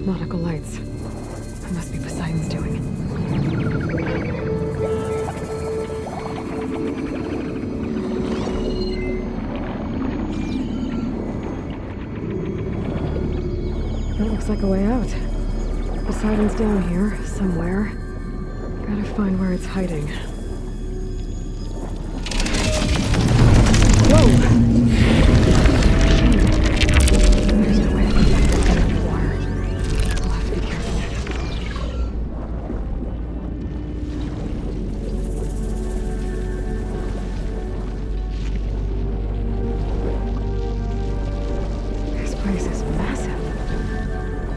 Nautical lights. That must be Poseidon's doing. That looks like a way out. Poseidon's down here, somewhere. Gotta find where it's hiding. Whoa! There's no way to protect that out of the water. I'll have to be careful. This place is massive.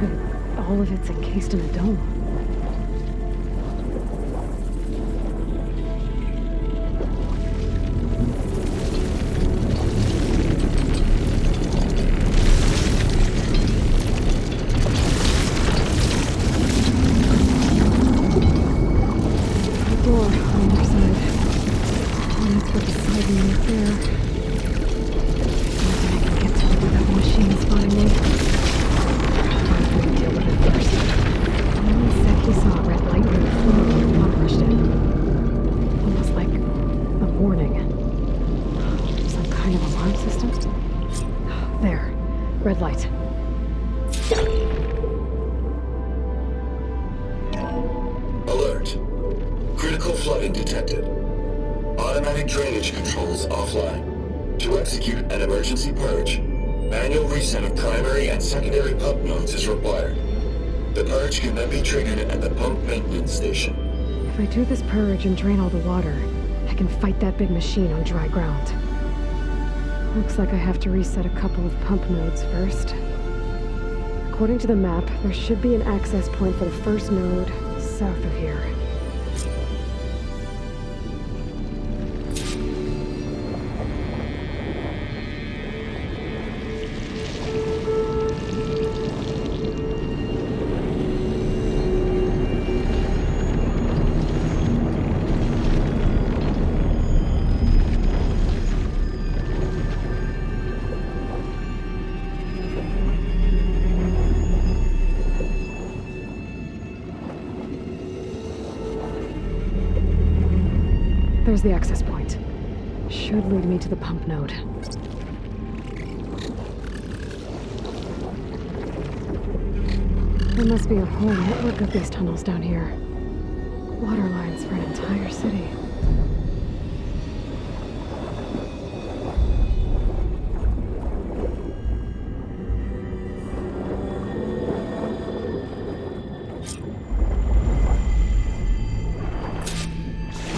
And all of it's encased in a dome. Door on the other side. And that's where Poseidon right there. Nothing I can get to it without the machine spotting me. I'm gonna deal with it first. He said he saw a red light near the floor when the water rushed in. Almost like a warning. Some kind of alarm system? There. Red light. Alert. Critical flooding detected. Automatic drainage controls offline. To execute an emergency purge, manual reset of primary and secondary pump nodes is required. The purge can then be triggered at the pump maintenance station. If I do this purge and drain all the water, I can fight that big machine on dry ground. Looks like I have to reset a couple of pump nodes first. According to the map, there should be an access point for the first node south of here. There's the access point. Should lead me to the pump node. There must be a whole network of these tunnels down here. Water lines for an entire city.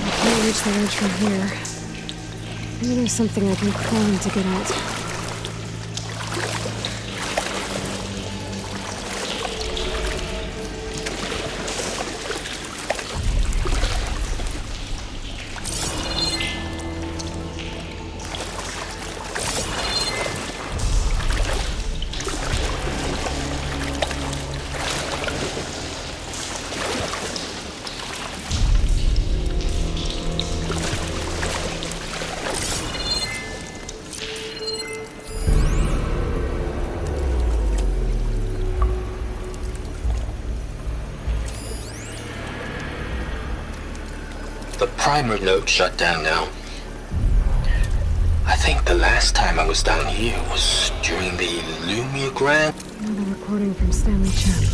I can't reach the ledge from here. Maybe there's something I can climb to get out. The primer node shut down now. I think the last time I was down here was during the Lumia Grand. Another recording from Stanley Chen.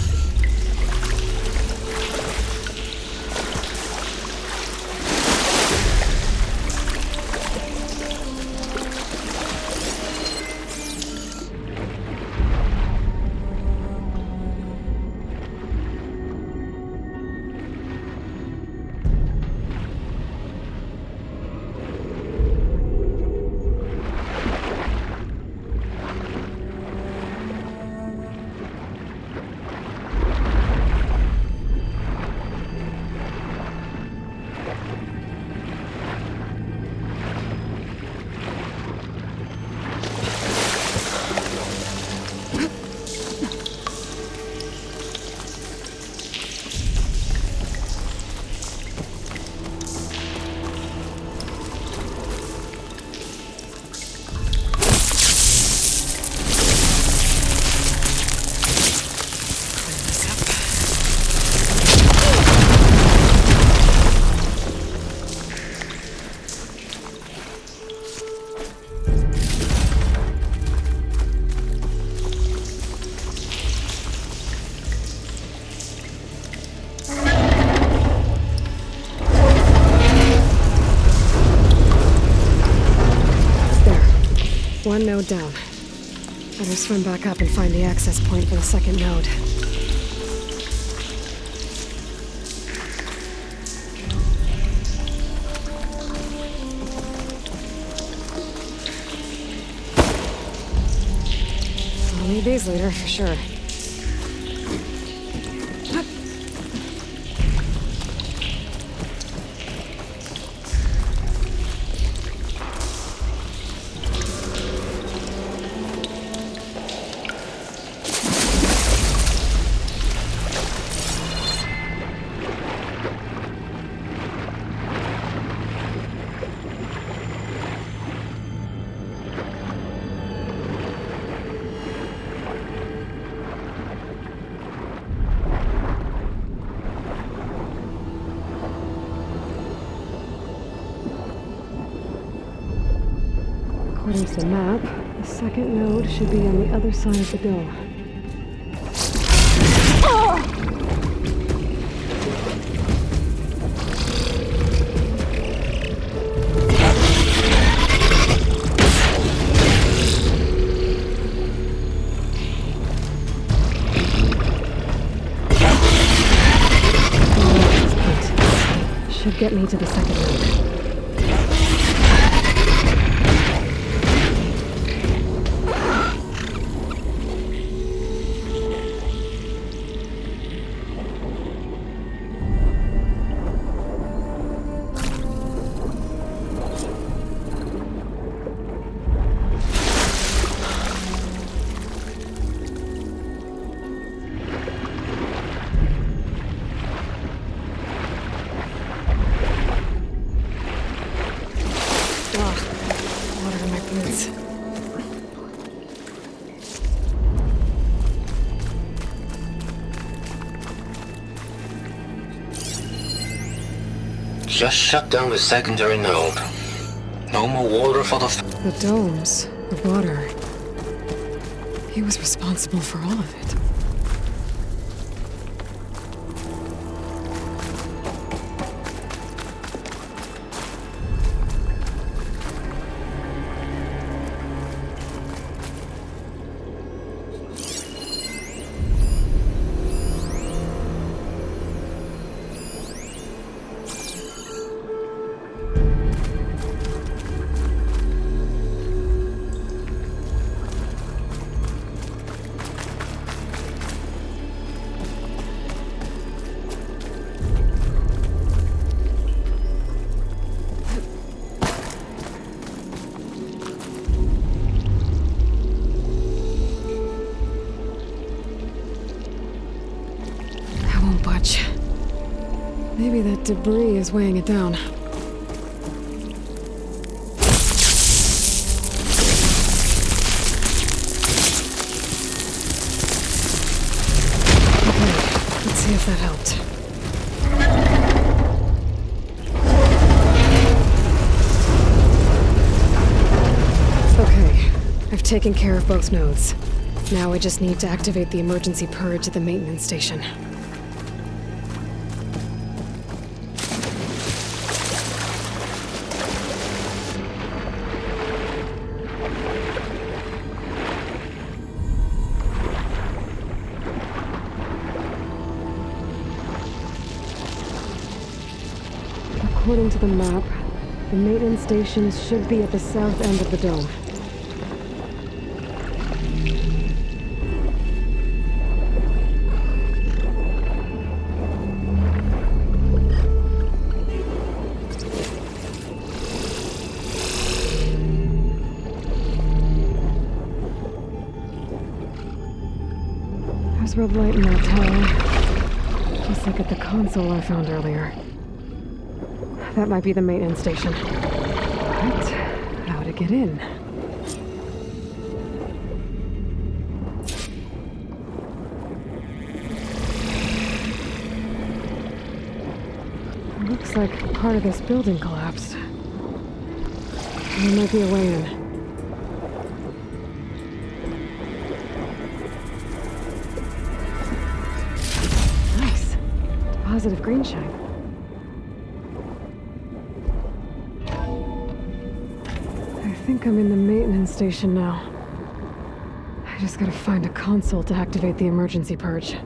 One node down. Better swim back up and find the access point for the second node. I'll need these later, for sure. According to the map, the second node should be on the other side of the dome. Should get me to the second node. Just shut down the secondary node. No more water for the... The domes, the water. He was responsible for all of it. Maybe that debris is weighing it down. Okay, let's see if that helped. Okay, I've taken care of both nodes. Now I just need to activate the emergency purge at the maintenance station. According to the map, the maintenance stations should be at the south end of the dome. There's red light in that tower, just like at the console I found earlier. That might be the maintenance station. But how to get in? It looks like part of this building collapsed. There might be a way in. Nice. Deposit of green shine. I think I'm in the maintenance station now. I just gotta find a console to activate the emergency purge.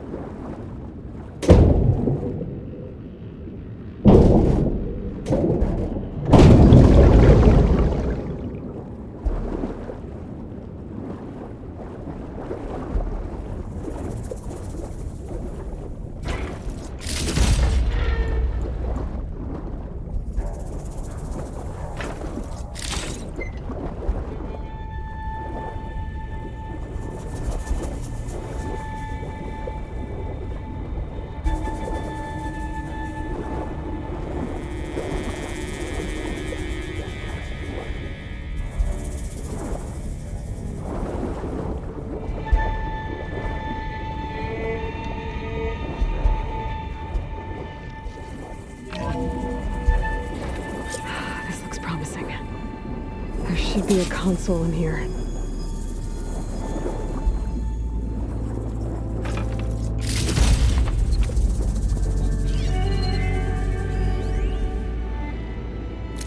Should be a console in here.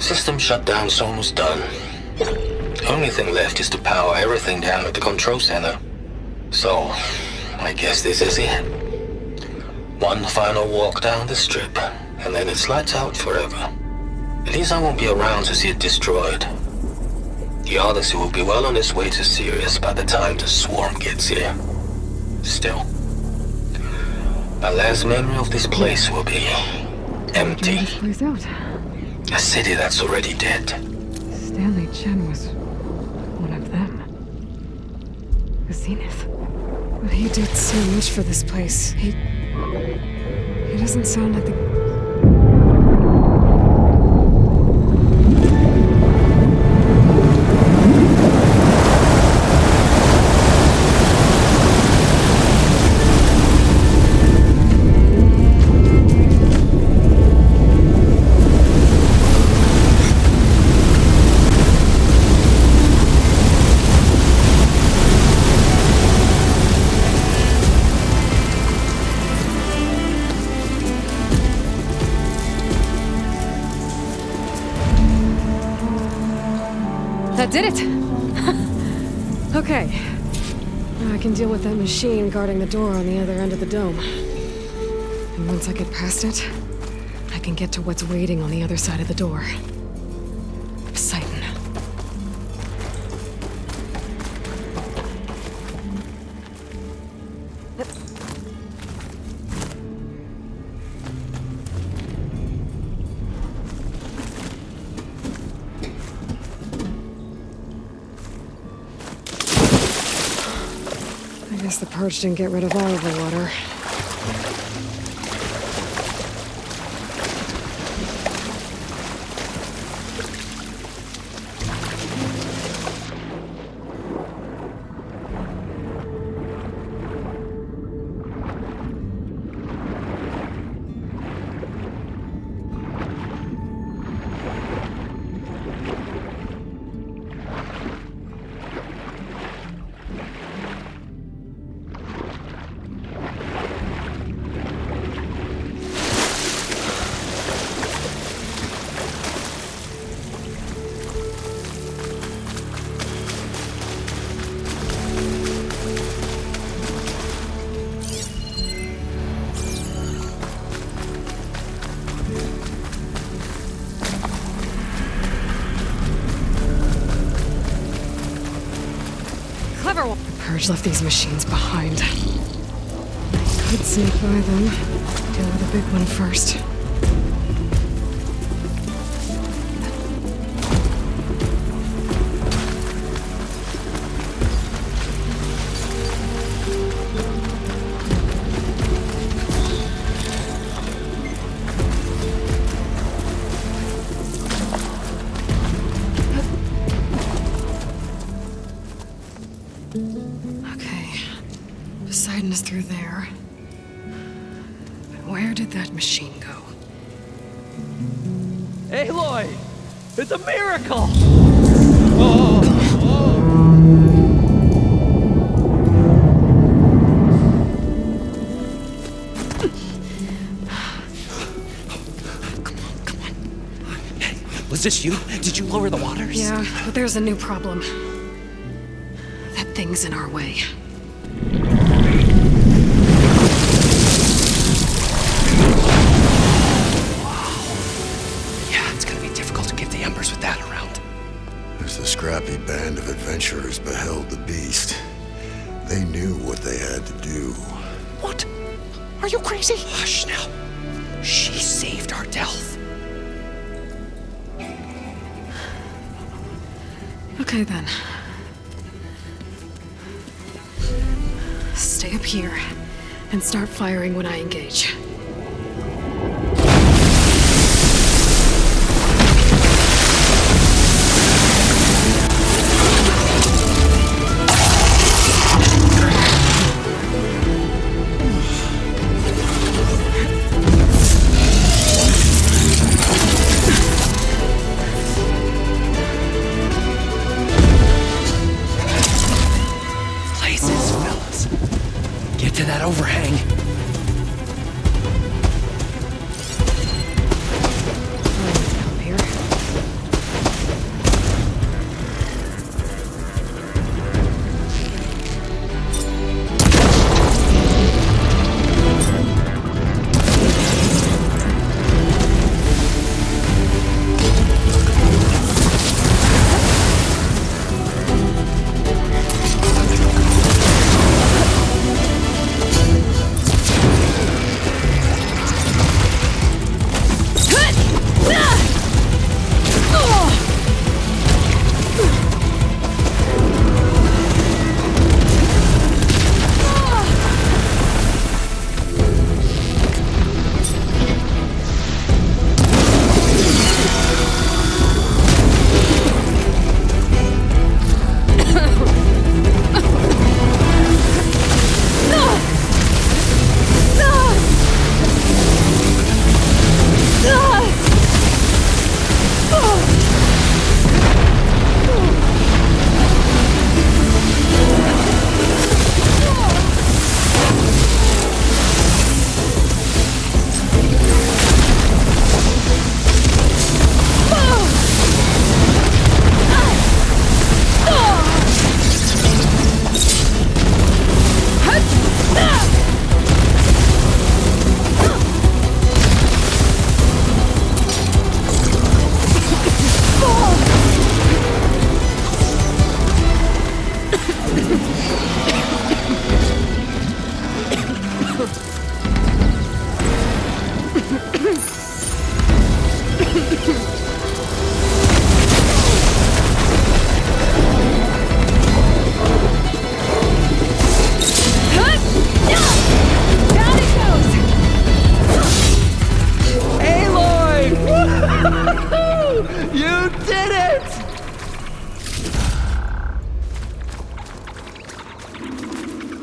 System shutdown's almost done. The only thing left is to power everything down at the control center. So, I guess this is it. One final walk down the strip, and then it's lights out forever. At least I won't be around to see it destroyed. The Odyssey will be well on its way to Sirius by the time the swarm gets here. Still, my last memory of this place will be empty. This place out. A city that's already dead. Stanley Chen was one of them. The Zenith. But he did so much for this place. He doesn't sound like the... That did it! Okay. Now I can deal with that machine guarding the door on the other end of the dome. And once I get past it, I can get to what's waiting on the other side of the door. Poseidon. I guess the purge didn't get rid of all of the water. Purge left these machines behind. I could sneak by them. Deal with the big one first. Poseidon is through there. But where did that machine go? Aloy! It's a miracle! Come on. Hey, was this you? Did you lower the waters? Yeah, but there's a new problem. That thing's in our way. As the scrappy band of adventurers beheld the beast, they knew what they had to do. What? Are you crazy? Hush now. She saved our Delph. Okay then. Stay up here and start firing when I engage. To that overhang. Up here.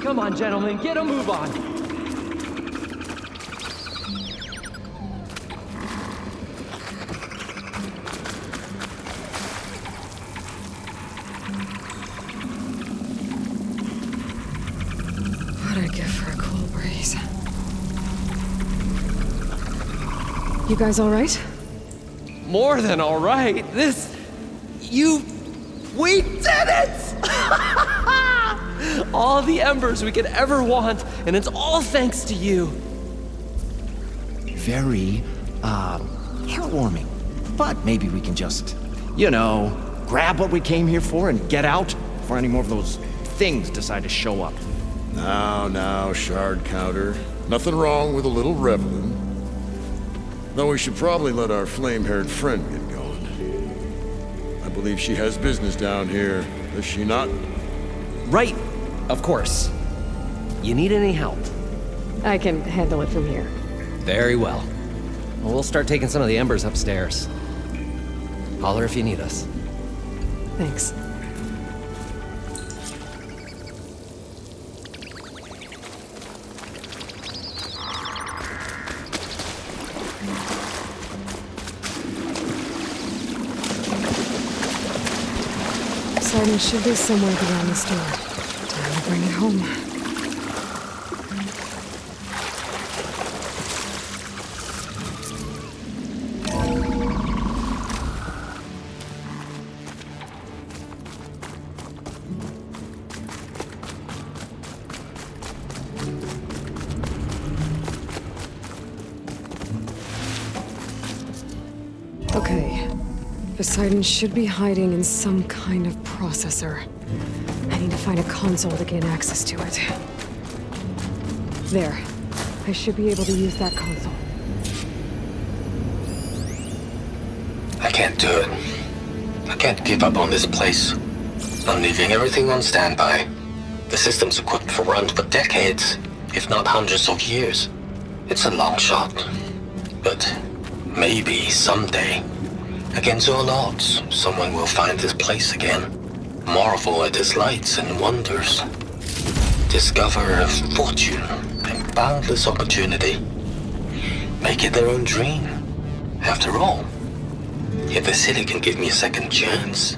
Come on, gentlemen, get a move on. What'd I give for a cool breeze? You guys all right? More than all right. We did it! All the embers we could ever want, and it's all thanks to you. Very, heartwarming. But maybe we can just, grab what we came here for and get out before any more of those things decide to show up. Now, shard counter. Nothing wrong with a little reveling. Though we should probably let our flame-haired friend get going. I believe she has business down here, does she not? Right, of course. You need any help? I can handle it from here. Very well. We'll start taking some of the embers upstairs. Holler if you need us. Thanks. Poseidon should be somewhere beyond this door. Time to bring it home. Okay. Poseidon should be hiding in some kind of processor. I need to find a console to gain access to it. There. I should be able to use that console. I can't do it. I can't give up on this place. I'm leaving everything on standby. The system's equipped for runs for decades, if not hundreds of years. It's a long shot. But maybe someday, against all odds, someone will find this place again. Marvel at its lights and wonders. Discover a fortune and boundless opportunity. Make it their own dream. After all, if the city can give me a second chance,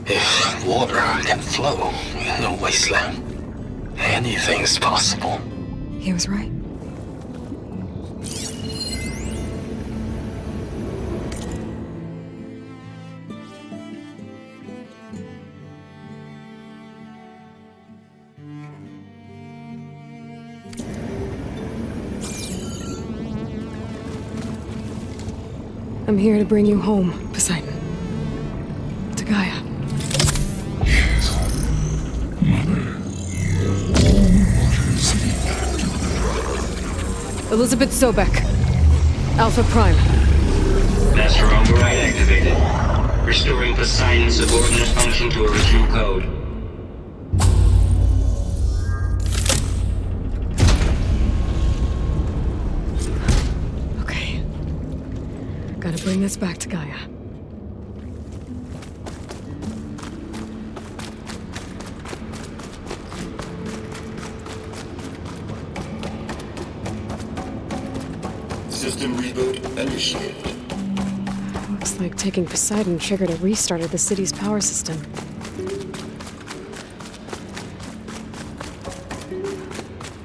if water can flow in a wasteland, anything's possible. He was right. I'm here to bring you home, Poseidon. To Gaia. Elizabeth Sobek. Alpha Prime. Master override activated. Restoring Poseidon's subordinate function to original code. Okay. Gotta bring this back to Gaia. System reboot initiated. Looks like taking Poseidon triggered a restart of the city's power system.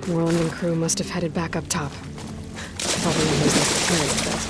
Moreland and crew must have headed back up top. Probably using security for this.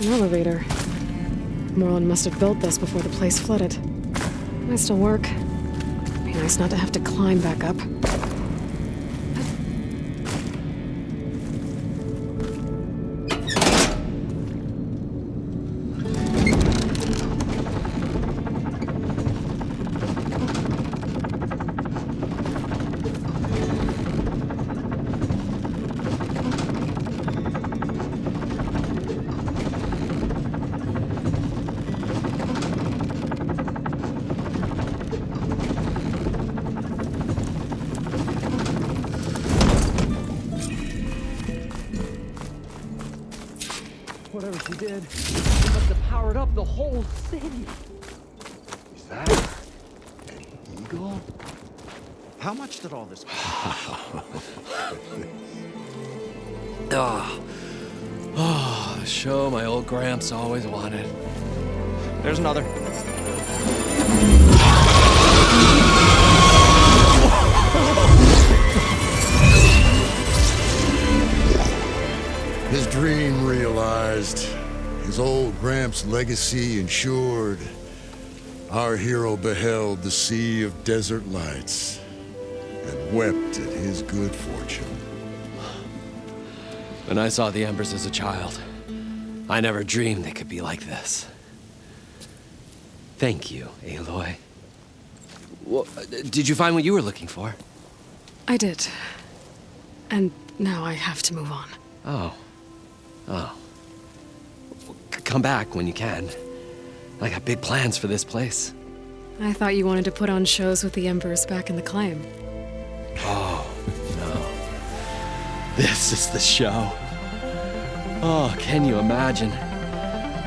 An elevator. Moreland must have built this before the place flooded. Might still work. Be nice not to have to climb back up. Whatever she did, she must have powered up the whole city. Is that an eagle? How much did all this Oh, show my old Gramps always wanted. There's another. His dream realized, his old Gramps' legacy ensured. Our hero beheld the sea of desert lights and wept at his good fortune. When I saw the embers as a child, I never dreamed they could be like this. Thank you, Aloy. Well, did you find what you were looking for? I did. And now I have to move on. Oh. Come back when you can. I got big plans for this place. I thought you wanted to put on shows with the Embers back in the claim. Oh, no. This is the show. Oh, can you imagine?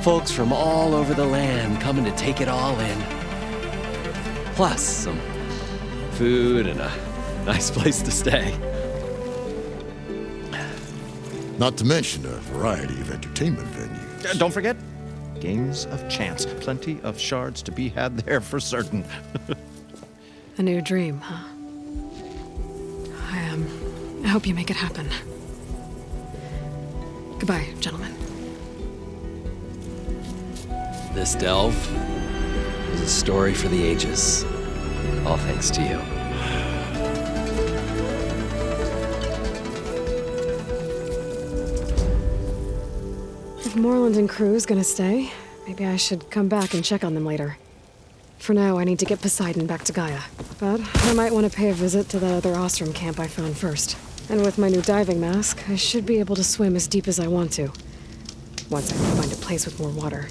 Folks from all over the land coming to take it all in. Plus some food and a nice place to stay. Not to mention a variety of entertainment venues. Don't forget, games of chance. Plenty of shards to be had there for certain. A new dream, huh? I hope you make it happen. Goodbye, gentlemen. This delve is a story for the ages. All thanks to you. If Moreland and crew's gonna stay, maybe I should come back and check on them later. For now, I need to get Poseidon back to Gaia. But I might want to pay a visit to that other Ostrom camp I found first. And with my new diving mask, I should be able to swim as deep as I want to. Once I can find a place with more water.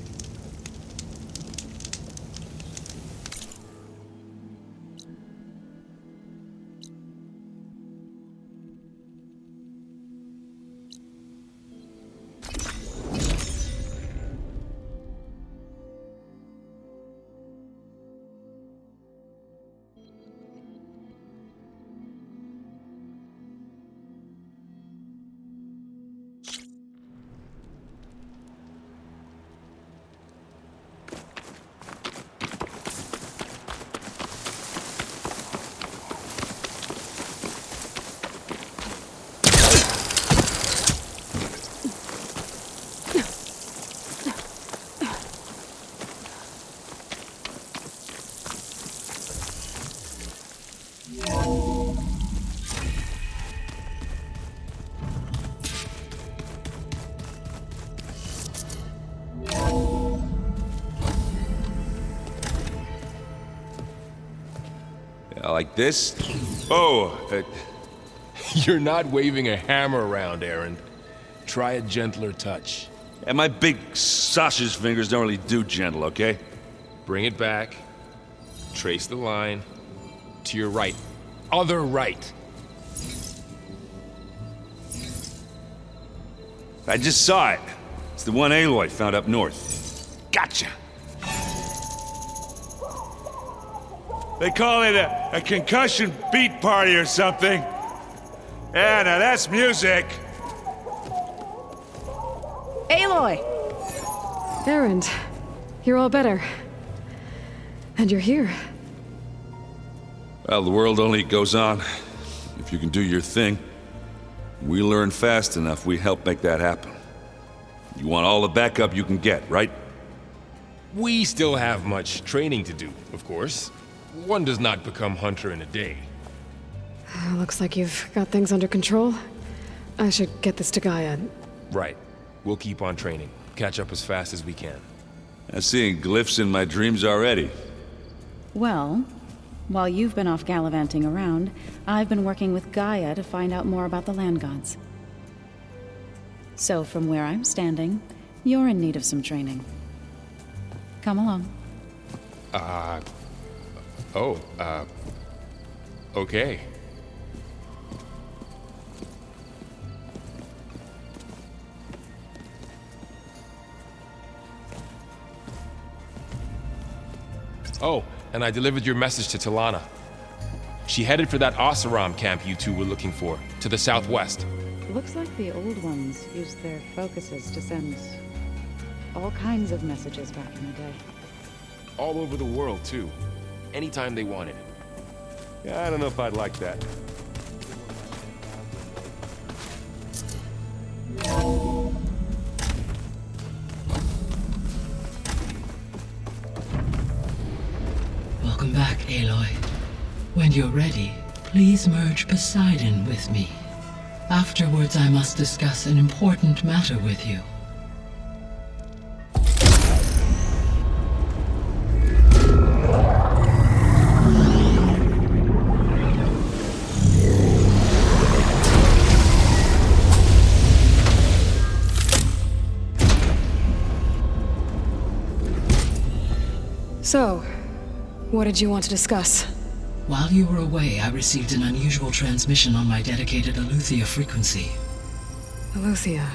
Like this? Oh, You're not waving a hammer around, Aaron. Try a gentler touch. and my big sausage fingers don't really do gentle, okay? Bring it back. Trace the line. To your right. Other right. I just saw it. It's the one Aloy found up north. Gotcha! They call it a concussion beat party or something. Yeah, now that's music. Aloy! Aaron, you're all better. And you're here. Well, the world only goes on if you can do your thing. We learn fast enough, we help make that happen. You want all the backup you can get, right? We still have much training to do, of course. One does not become hunter in a day. Looks like you've got things under control. I should get this to Gaia. Right. We'll keep on training. Catch up as fast as we can. I'm seeing glyphs in my dreams already. Well, while you've been off gallivanting around, I've been working with Gaia to find out more about the land gods. So from where I'm standing, you're in need of some training. Come along. Okay. Oh, and I delivered your message to Talana. She headed for that Oseram camp you two were looking for, to the southwest. Looks like the old ones used their focuses to send all kinds of messages back in the day. All over the world, too. Anytime they wanted. Yeah, I don't know if I'd like that. Welcome back, Aloy. When you're ready, please merge Poseidon with me. Afterwards, I must discuss an important matter with you. So, what did you want to discuss? While you were away, I received an unusual transmission on my dedicated Aletheia frequency. Aletheia.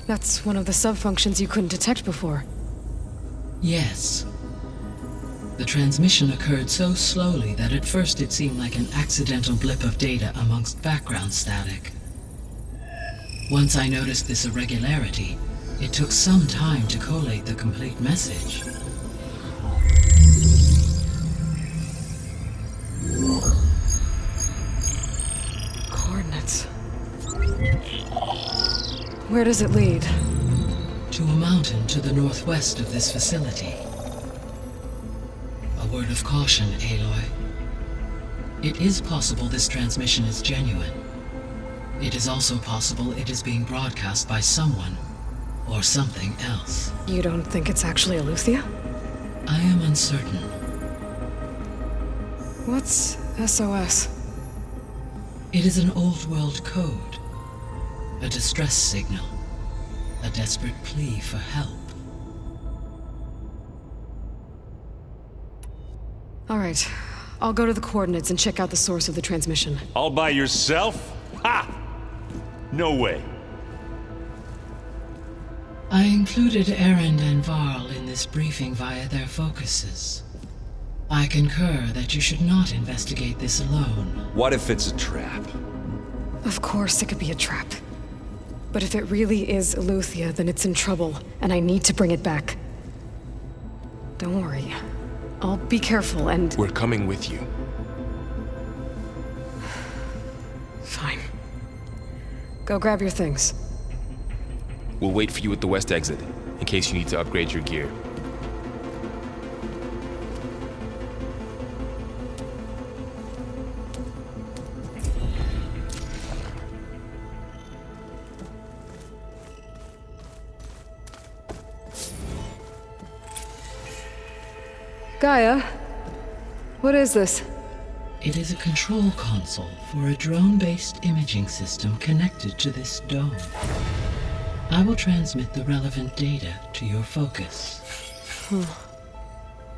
That's one of the sub-functions you couldn't detect before. Yes. The transmission occurred so slowly that at first it seemed like an accidental blip of data amongst background static. Once I noticed this irregularity, it took some time to collate the complete message. Coordinates. Where does it lead? To a mountain to the northwest of this facility. A word of caution, Aloy. It is possible this transmission is genuine. It is also possible it is being broadcast by someone or something else. You don't think it's actually Aletheia? I am uncertain. What's SOS? It is an old-world code. A distress signal. A desperate plea for help. All right. I'll go to the coordinates and check out the source of the transmission. All by yourself? Ha! No way. I included Erend and Varl in this briefing via their focuses. I concur that you should not investigate this alone. What if it's a trap? Of course it could be a trap. But if it really is Aletheia, then it's in trouble, and I need to bring it back. Don't worry. I'll be careful and... We're coming with you. Fine. Go grab your things. We'll wait for you at the west exit, in case you need to upgrade your gear. Gaia, what is this? It is a control console for a drone-based imaging system connected to this dome. I will transmit the relevant data to your focus. Huh.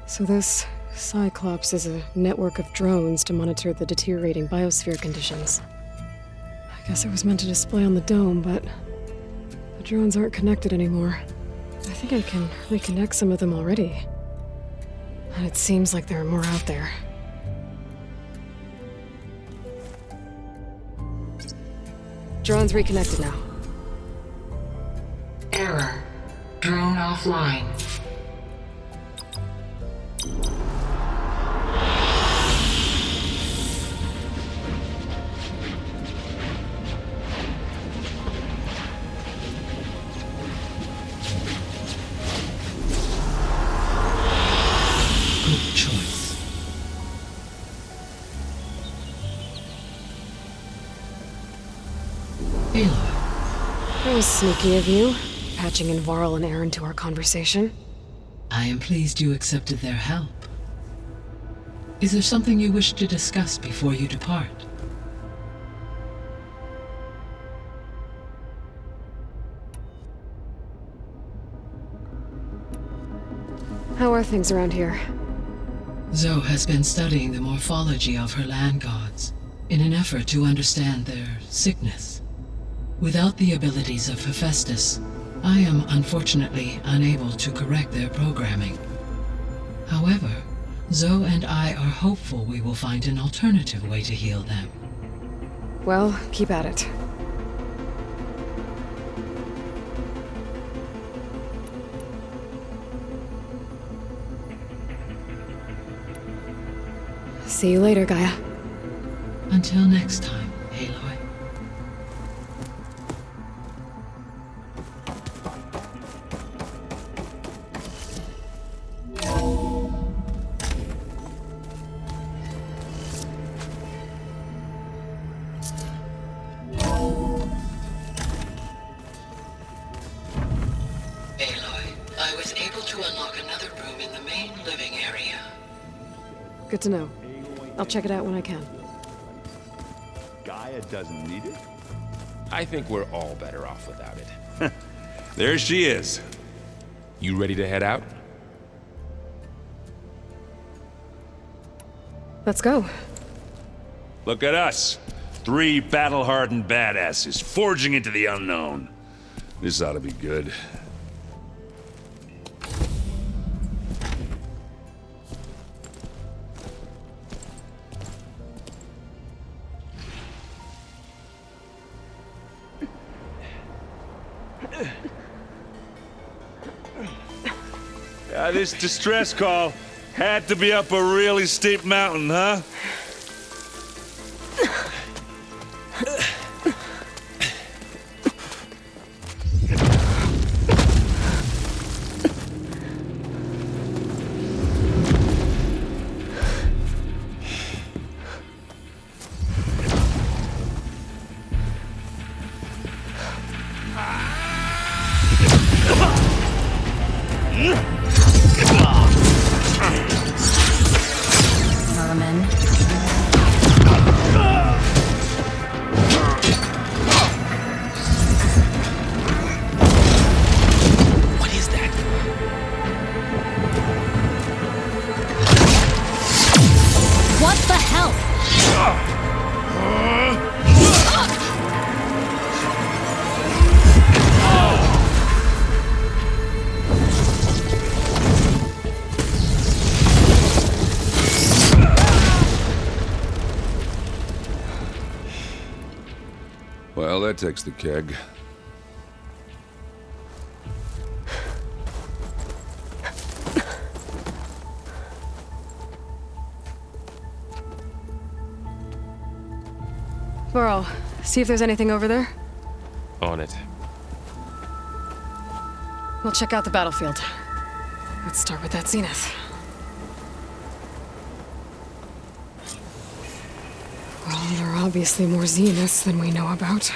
So this Cyclops is a network of drones to monitor the deteriorating biosphere conditions. I guess it was meant to display on the dome, but the drones aren't connected anymore. I think I can reconnect some of them already. And it seems like there are more out there. Drone's reconnected now. Error. Drone offline. Aloy, That was sneaky of you, patching in Varl and Aaron to our conversation. I am pleased you accepted their help. Is there something you wish to discuss before you depart? How are things around here? Zoe has been studying the morphology of her land gods in an effort to understand their sickness. Without the abilities of Hephaestus, I am unfortunately unable to correct their programming. However, Zoe and I are hopeful we will find an alternative way to heal them. Well, keep at it. See you later, Gaia. Until next time, Aloy. I was able to unlock another room in the main living area. Good to know. I'll check it out when I can. Gaia doesn't need it? I think we're all better off without it. There she is. You ready to head out? Let's go. Look at us. 3 battle-hardened badasses forging into the unknown. This ought to be good. This distress call had to be up a really steep mountain, huh? Well, that takes the keg. Varl, see if there's anything over there. On it. We'll check out the battlefield. Let's start with that zenith. Well, there are obviously more zeniths than we know about.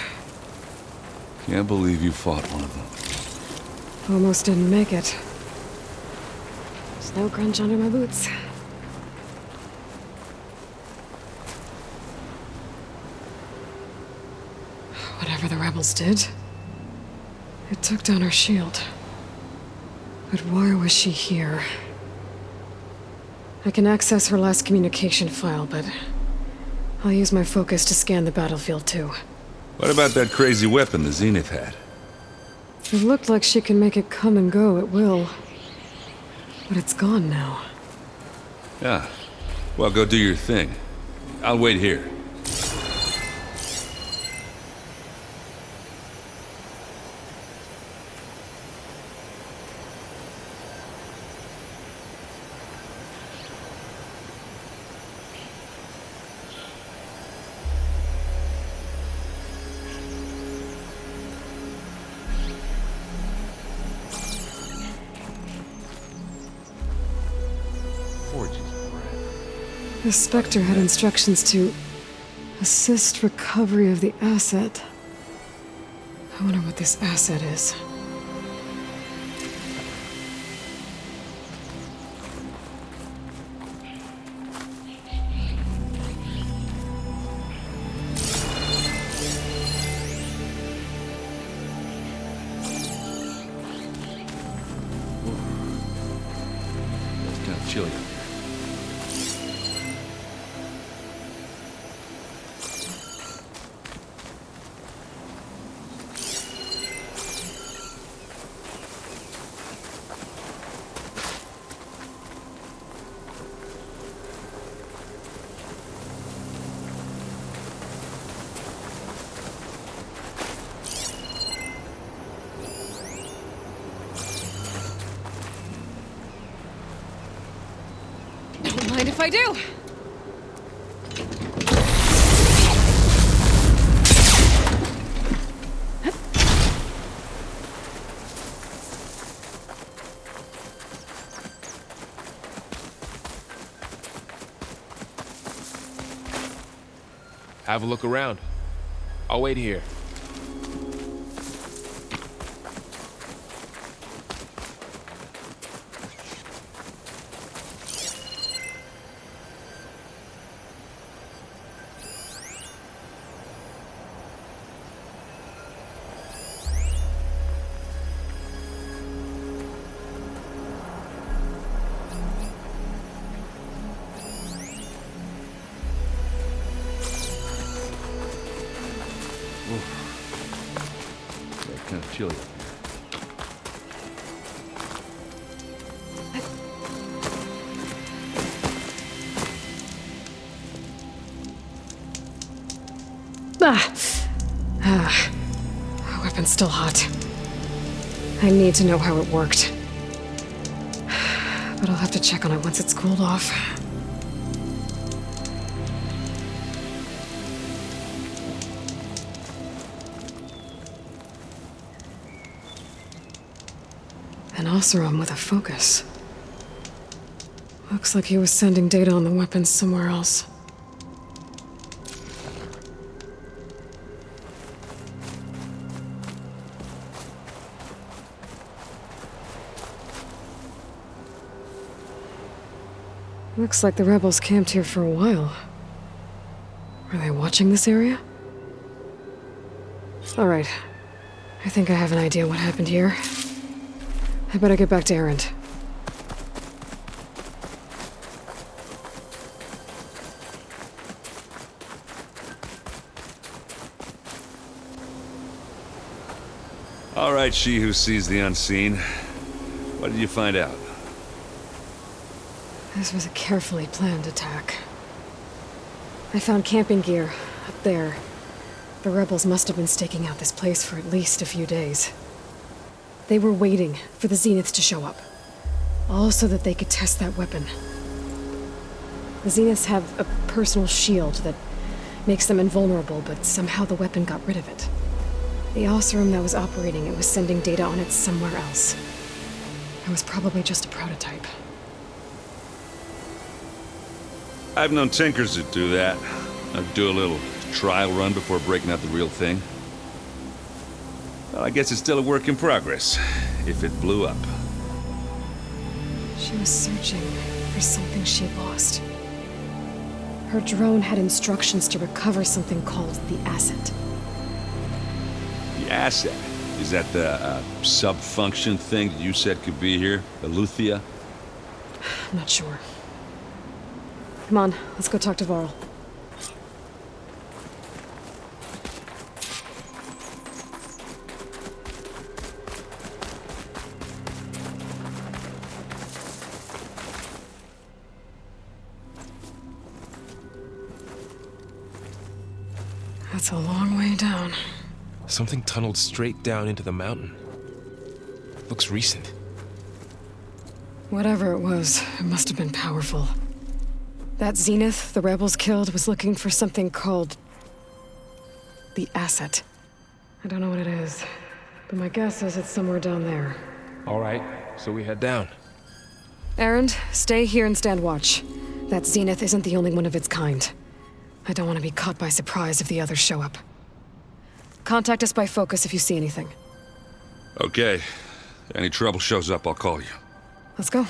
Can't believe you fought one of them. Almost didn't make it. Snow crunch under my boots. Whatever the rebels did, it took down her shield. But why was she here? I can access her last communication file, but I'll use my focus to scan the battlefield too. What about that crazy weapon the Zenith had? It looked like she can make it come and go at will. But it's gone now. Yeah. Well, go do your thing. I'll wait here. The Spectre had instructions to assist recovery of the asset. I wonder what this asset is. It's kind of chilly. Don't mind if I do. Have a look around. I'll wait here. It's kind of chilly. Weapon's still hot. I need to know how it worked. But I'll have to check on it once it's cooled off. An Oseram with a focus. Looks like he was sending data on the weapons somewhere else. Looks like the rebels camped here for a while. Are they watching this area? All right. I think I have an idea what happened here. I better get back to Erend. All right, she who sees the unseen. What did you find out? This was a carefully planned attack. I found camping gear up there. The rebels must have been staking out this place for at least a few days. They were waiting for the Zeniths to show up, all so that they could test that weapon. The Zeniths have a personal shield that makes them invulnerable, but somehow the weapon got rid of it. The Oseram that was operating it was sending data on it somewhere else. It was probably just a prototype. I've known tinkers that do that. I'd do a little trial run before breaking out the real thing. Well, I guess it's still a work in progress, if it blew up. She was searching for something she lost. Her drone had instructions to recover something called the asset. The asset? Is that the sub-function thing that you said could be here? The Luthia? I'm not sure. Come on, let's go talk to Varl. That's a long way down. Something tunneled straight down into the mountain. Looks recent. Whatever it was, it must have been powerful. That Zenith the rebels killed was looking for something called the asset. I don't know what it is, but my guess is it's somewhere down there. All right, so we head down. Erend, stay here and stand watch. That Zenith isn't the only one of its kind. I don't want to be caught by surprise if the others show up. Contact us by focus if you see anything. Okay. Any trouble shows up, I'll call you. Let's go.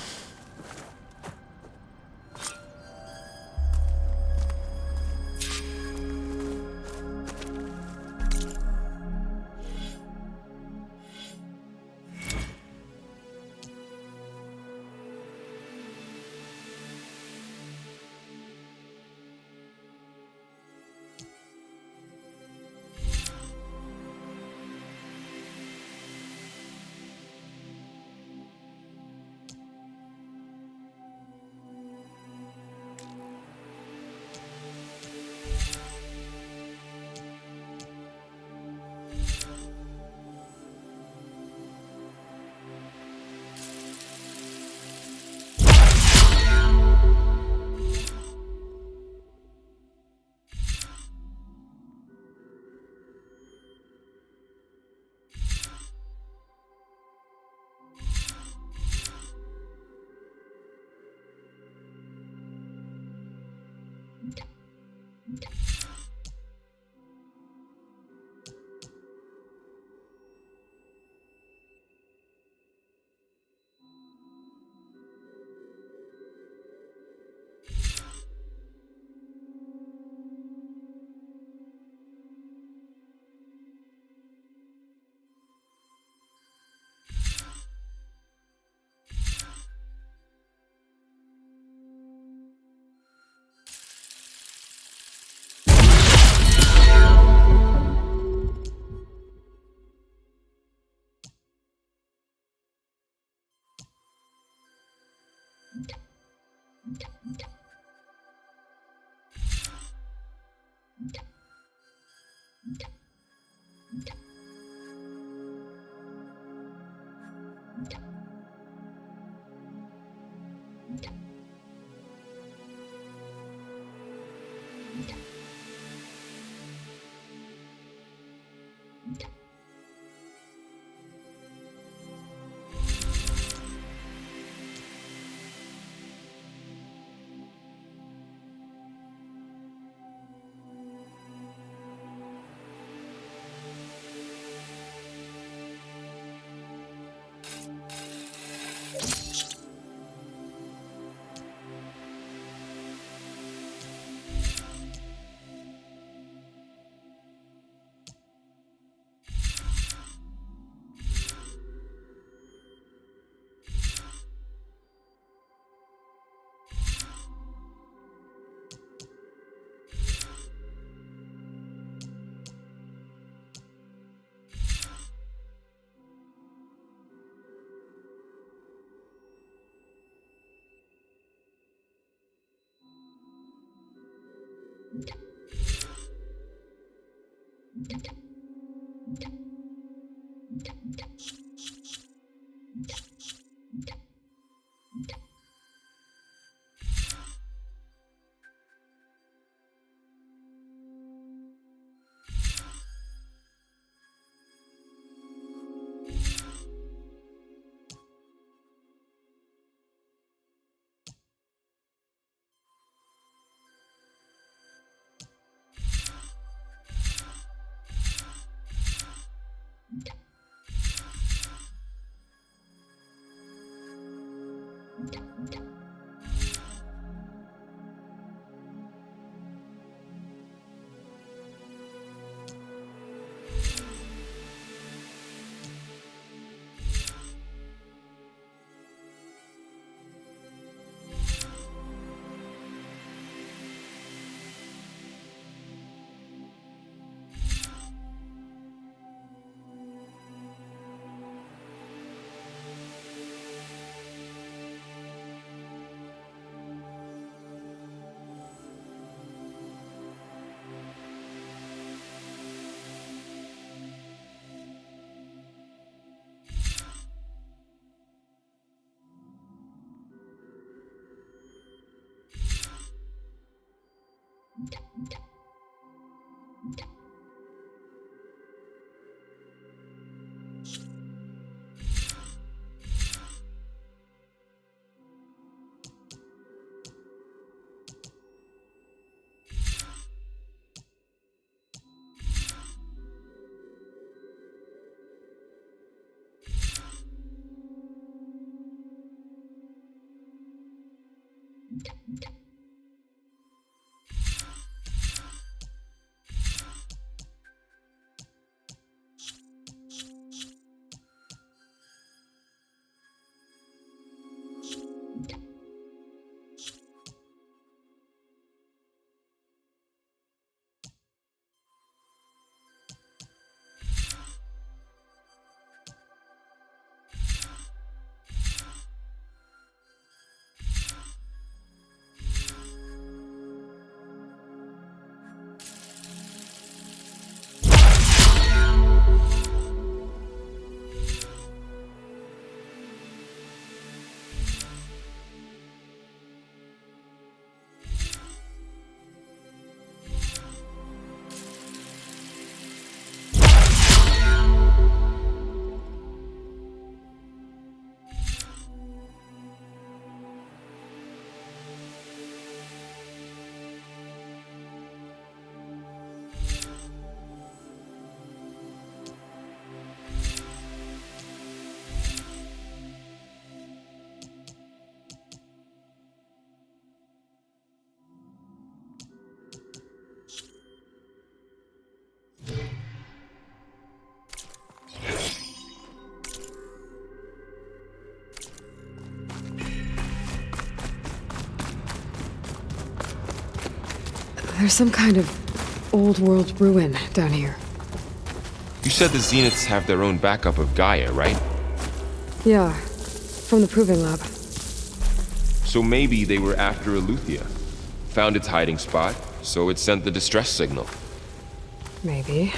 There's some kind of old-world ruin down here. You said the Zeniths have their own backup of Gaia, right? Yeah, from the proving lab. So maybe they were after Aletheia. Found its hiding spot, so it sent the distress signal. Maybe.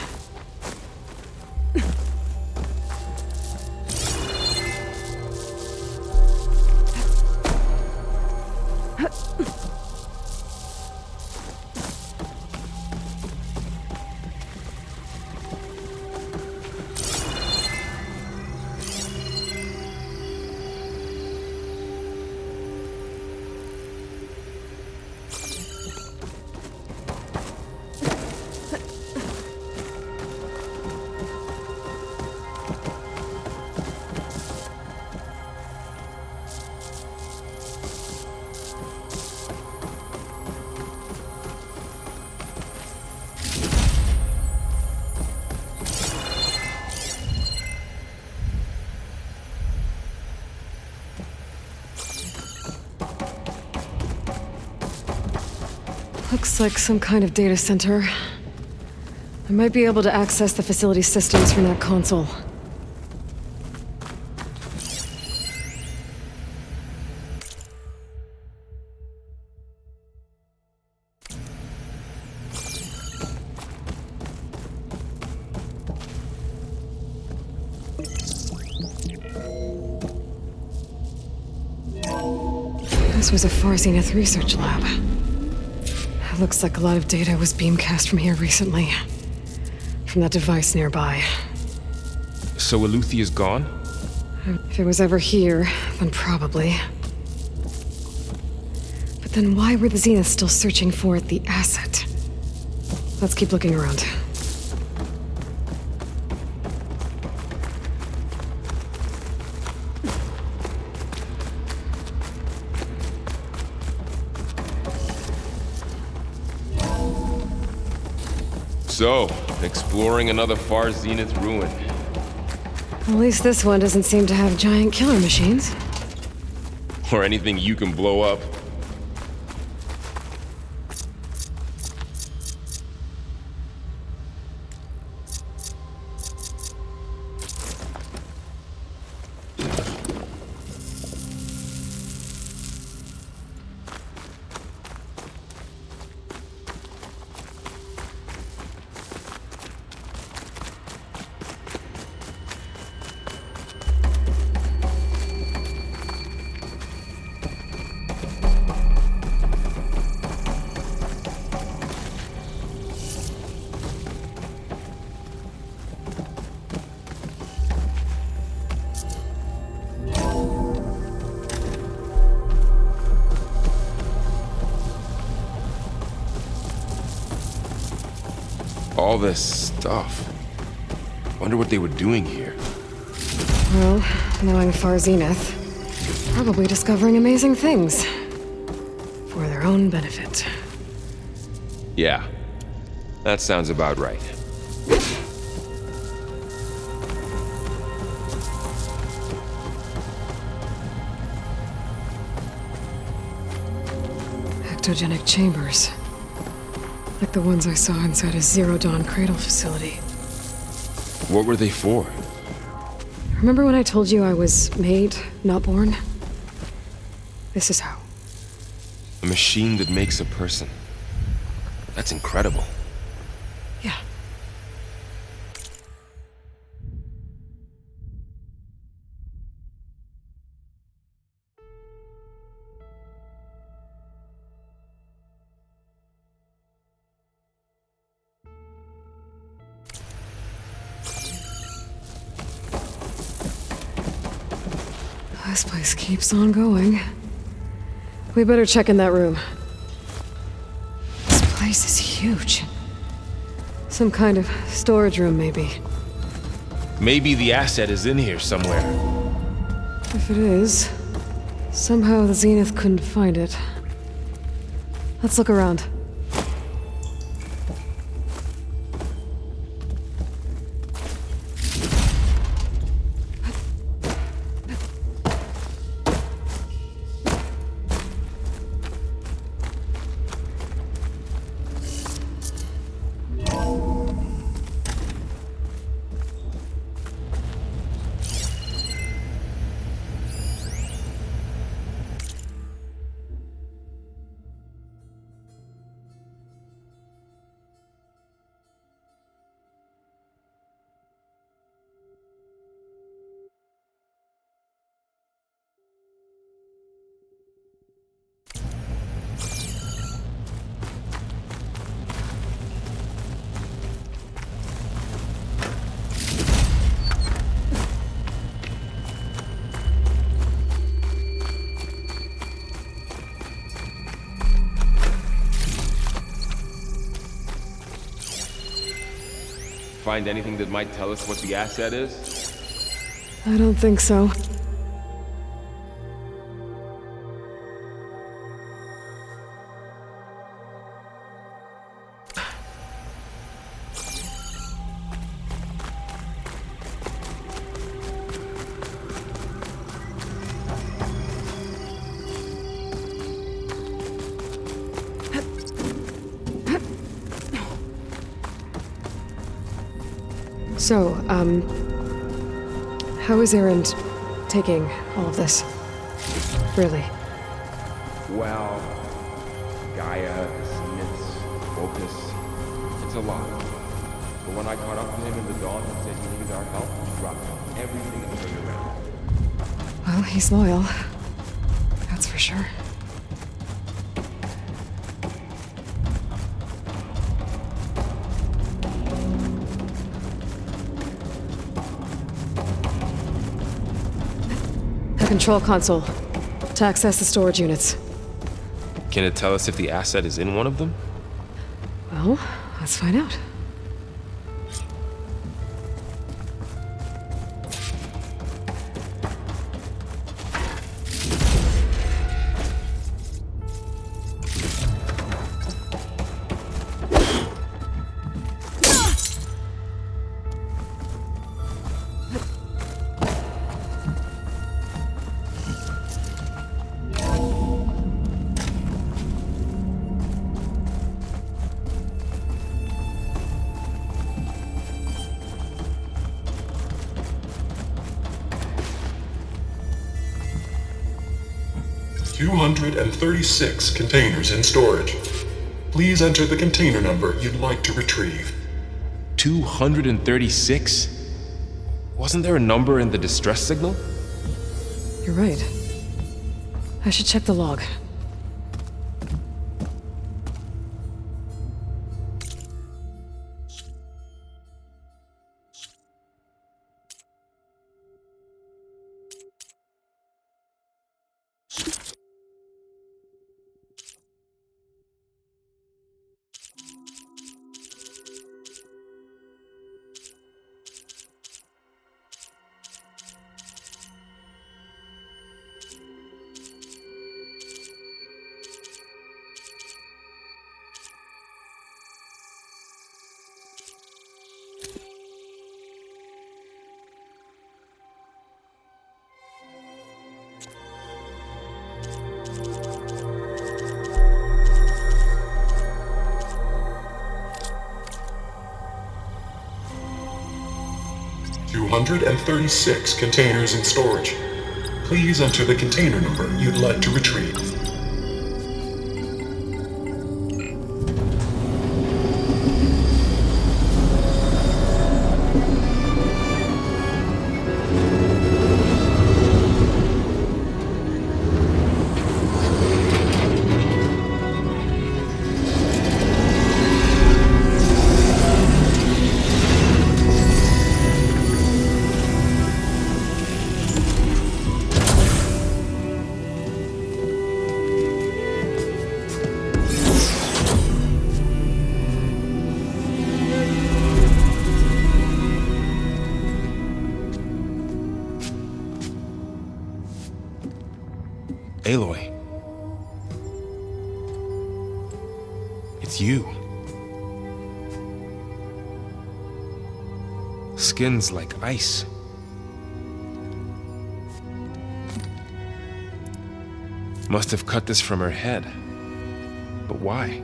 Looks like some kind of data center. I might be able to access the facility systems from that console. This was a Far Zenith research lab. Looks like a lot of data was beamcast from here recently. From that device nearby. So Alethea's gone? If it was ever here, then probably. But then why were the Zeniths still searching for the asset? Let's keep looking around. So, exploring another Far Zenith ruin. At least this one doesn't seem to have giant killer machines. Or anything you can blow up. All this stuff. Wonder what they were doing here. Well, knowing Far Zenith, probably discovering amazing things. For their own benefit. Yeah, that sounds about right. Ectogenic chambers. Like the ones I saw inside a Zero Dawn cradle facility. What were they for? Remember when I told you I was made, not born? This is how. A machine that makes a person. That's incredible. Yeah. This place keeps on going. We better check in that room. This place is huge. Some kind of storage room, maybe. Maybe the asset is in here somewhere. If it is, somehow the Zenith couldn't find it. Let's look around. Find anything that might tell us what the asset is? I don't think so. So, how is Erend taking all of this? Really? Well, Gaia, Zeniths, Focus, it's a lot. But when I caught up with him in the dawn and said he needed our help, he dropped everything and turned around. Well, he's loyal. That's for sure. Control console. To access the storage units. Can it tell us if the asset is in one of them? Well, let's find out. $236 containers in storage. Please enter the container number you'd like to retrieve. 236? Wasn't there a number in the distress signal? You're right. I should check the log. 236 containers in storage. Please enter the container number you'd like to retrieve. Aloy. It's you. Skin's like ice. Must have cut this from her head. But why?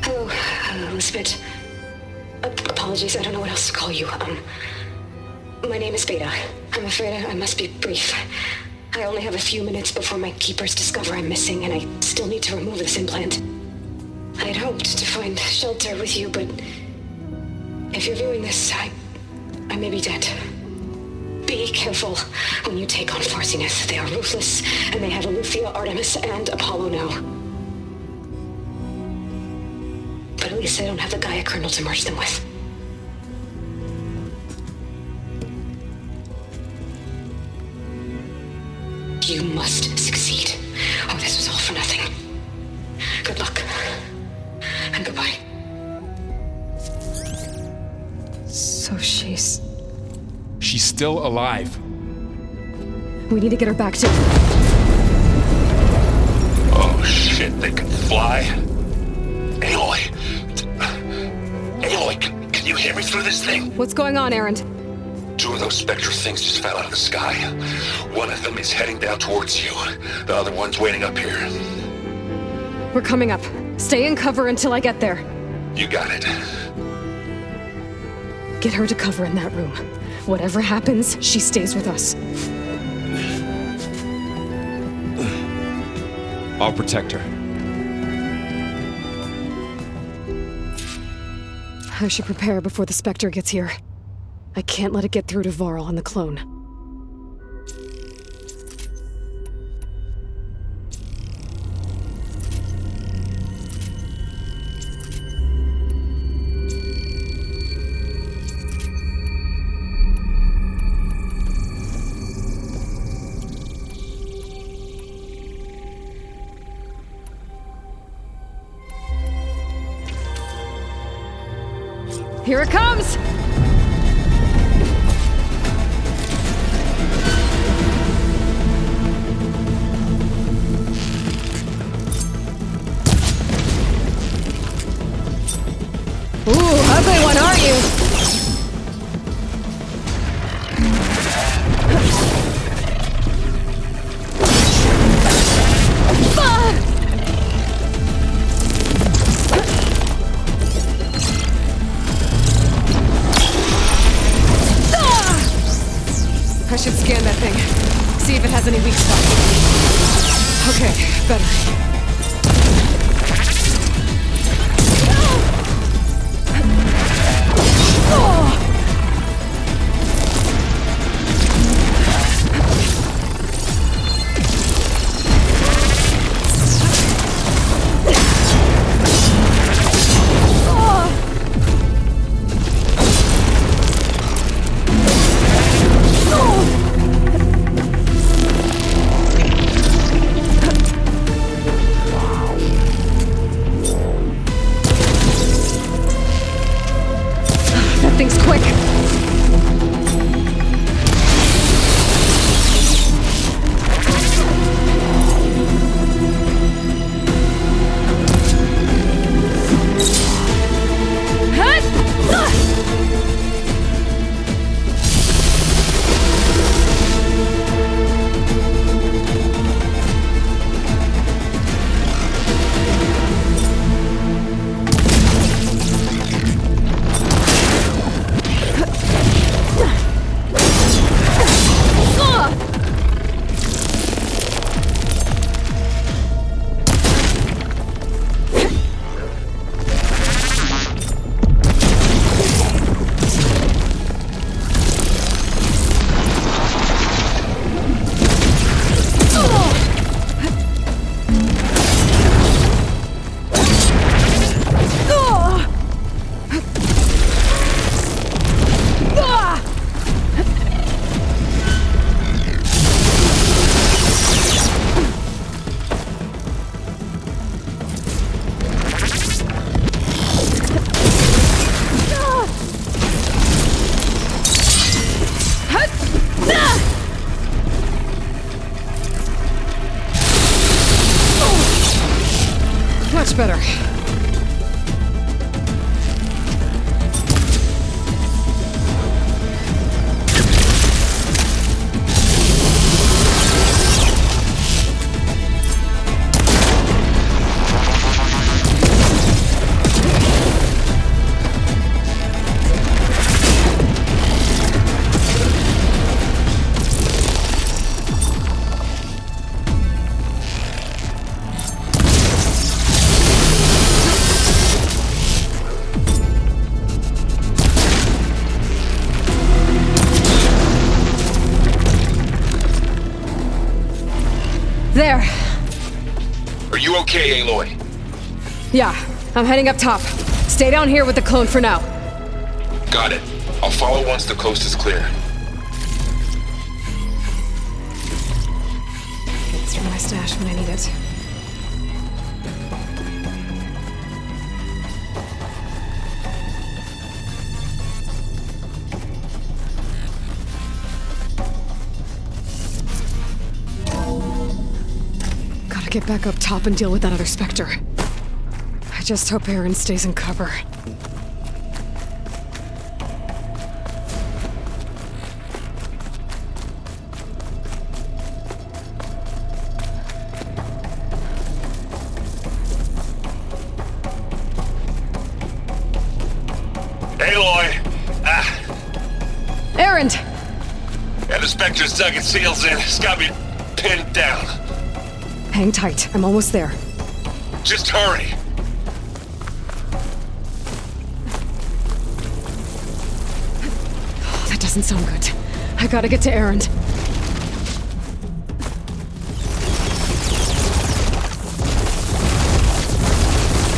Hello, Elizabeth. Apologies, I don't know what else to call you. My name is Beta. I'm afraid I must be brief. I only have a few minutes before my keepers discover I'm missing, and I still need to remove this implant. I had hoped to find shelter with you, but if you're viewing this, I may be dead. Be careful when you take on Farsiness. They are ruthless, and they have Aletheia, Artemis, and Apollo now. But at least I don't have the Gaia kernel to merge them with. You must succeed. Oh, this was all for nothing. Good luck. And goodbye. So she's... She's still alive. We need to get her back to... Oh shit, they can fly? Aloy! Aloy, can you hear me through this thing? What's going on, Erend? 2 of those spectral things just fell out of the sky. One of them is heading down towards you. The other one's waiting up here. We're coming up. Stay in cover until I get there. You got it. Get her to cover in that room. Whatever happens, she stays with us. I'll protect her. I should prepare before the Spectre gets here. I can't let it get through to Varl and the clone. Here it comes! Ooh, ugly one, aren't you? I should scan that thing. See if it has any weak spots. Okay, better. Much better. There. Are you okay, Aloy? Yeah, I'm heading up top. Stay down here with the clone for now. Got it. I'll follow once the coast is clear. It's from my stash when I need it. Gotta get back up top and deal with that other Spectre. I just hope Aaron stays in cover. Aloy! Aaron! Yeah, the Spectre's dug its heels in. It's got me pinned down. Hang tight. I'm almost there. Just hurry. Oh, that doesn't sound good. I gotta get to Aaron.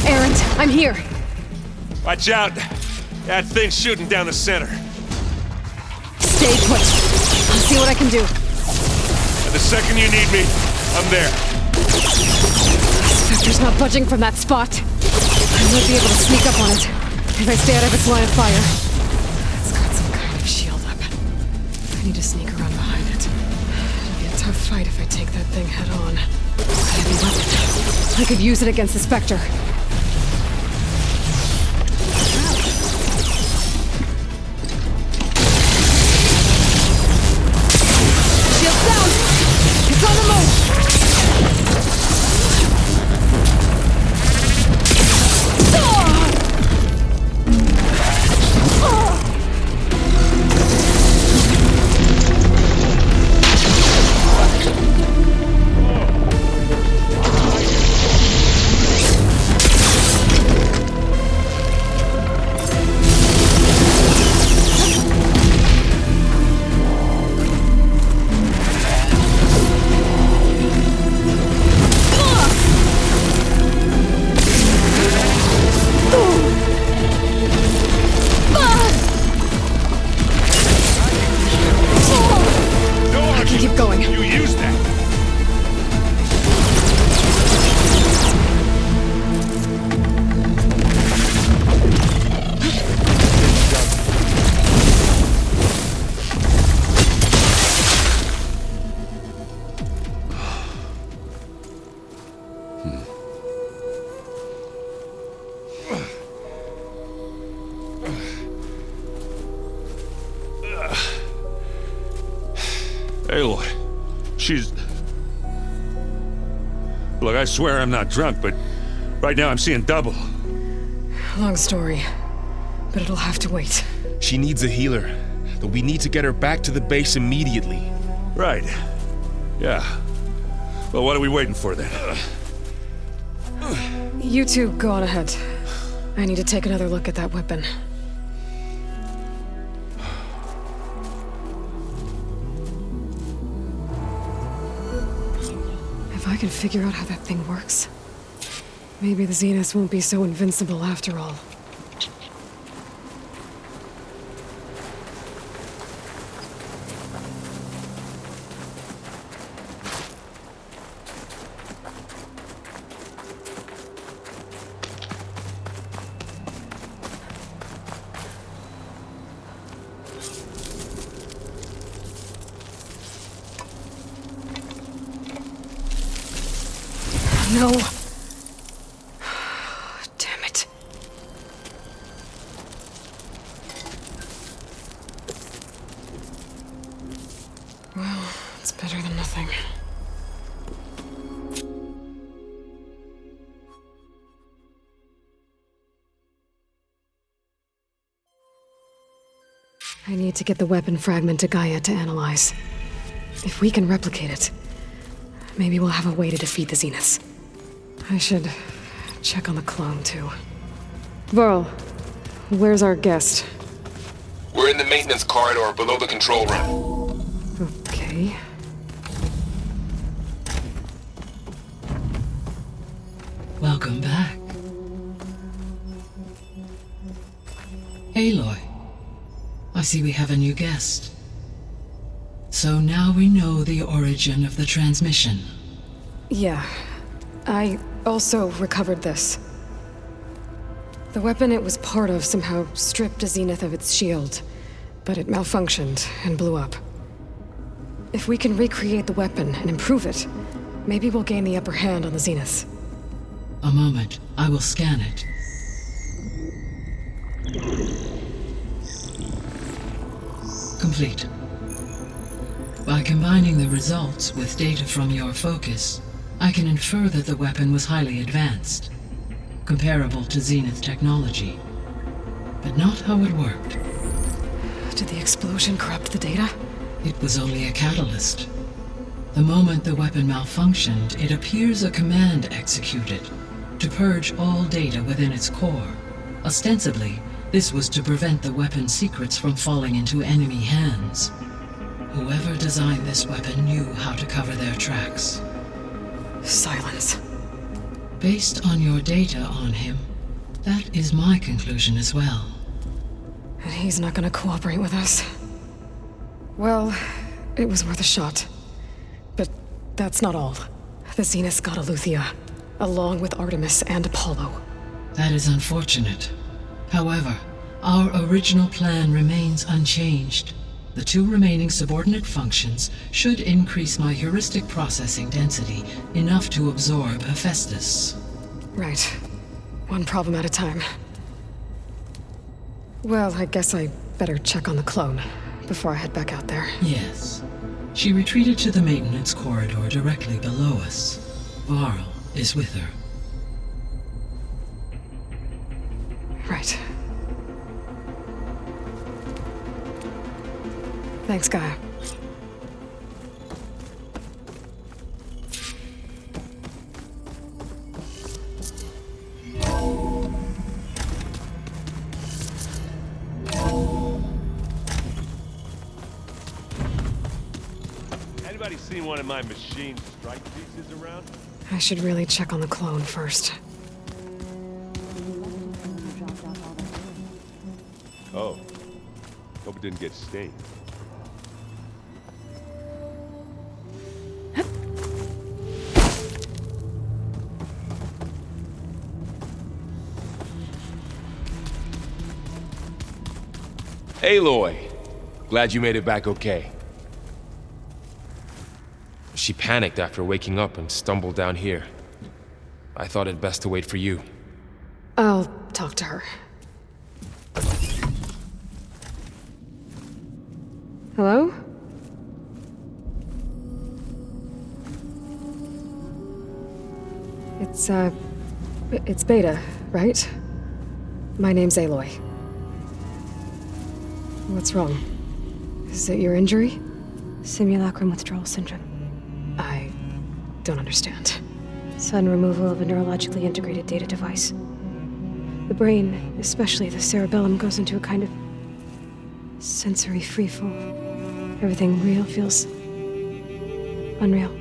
Aaron, I'm here. Watch out. That thing's shooting down the center. Stay put. I'll see what I can do. And the second you need me, I'm there. Spectre's not budging from that spot. I might be able to sneak up on it if I stay out of its line of fire. It's got some kind of shield up. I need to sneak around behind it. It'll be a tough fight if I take that thing head on. Heavy weapon. I could use it against the Spectre. Shield down! It's on the move! Aloy, she's... Look, I swear I'm not drunk, but right now I'm seeing double. Long story, but it'll have to wait. She needs a healer, but we need to get her back to the base immediately. Right. Yeah. Well, what are we waiting for then? You two go on ahead. I need to take another look at that weapon. If I can figure out how that thing works, maybe the Zeniths won't be so invincible after all. No. I need to get the weapon fragment to Gaia to analyze. If we can replicate it, maybe we'll have a way to defeat the Zeniths. I should check on the clone, too. Varl, where's our guest? We're in the maintenance corridor below the control room. Okay. Welcome back. Aloy, I see we have a new guest. So now we know the origin of the transmission. Yeah. I also recovered this. The weapon it was part of somehow stripped a Zenith of its shield, but it malfunctioned and blew up. If we can recreate the weapon and improve it, maybe we'll gain the upper hand on the Zeniths. A moment, I will scan it. Complete. By combining the results with data from your focus, I can infer that the weapon was highly advanced, comparable to Zenith technology, but not how it worked. Did the explosion corrupt the data? It was only a catalyst. The moment the weapon malfunctioned, it appears a command executed to purge all data within its core. Ostensibly, this was to prevent the weapon's secrets from falling into enemy hands. Whoever designed this weapon knew how to cover their tracks. Silence. Based on your data on him, that is my conclusion as well. And he's not gonna cooperate with us. Well, it was worth a shot. But that's not all. The Zeniths got Aletheia, along with Artemis and Apollo. That is unfortunate. However, our original plan remains unchanged. The two remaining subordinate functions should increase my heuristic processing density enough to absorb Hephaestus. Right. One problem at a time. Well, I guess I better check on the clone before I head back out there. Yes. She retreated to the maintenance corridor directly below us. Varl is with her. Right. Thanks, Gaia. Anybody seen one of my machine strike pieces around? I should really check on the clone first. Oh. Hope it didn't get stained. Aloy! Glad you made it back okay. She panicked after waking up and stumbled down here. I thought it best to wait for you. I'll talk to her. Hello? It's Beta, right? My name's Aloy. What's wrong? Is it your injury? Simulacrum withdrawal syndrome. I don't understand. Sudden removal of a neurologically integrated data device. The brain, especially the cerebellum, goes into a kind of sensory freefall. Everything real feels unreal.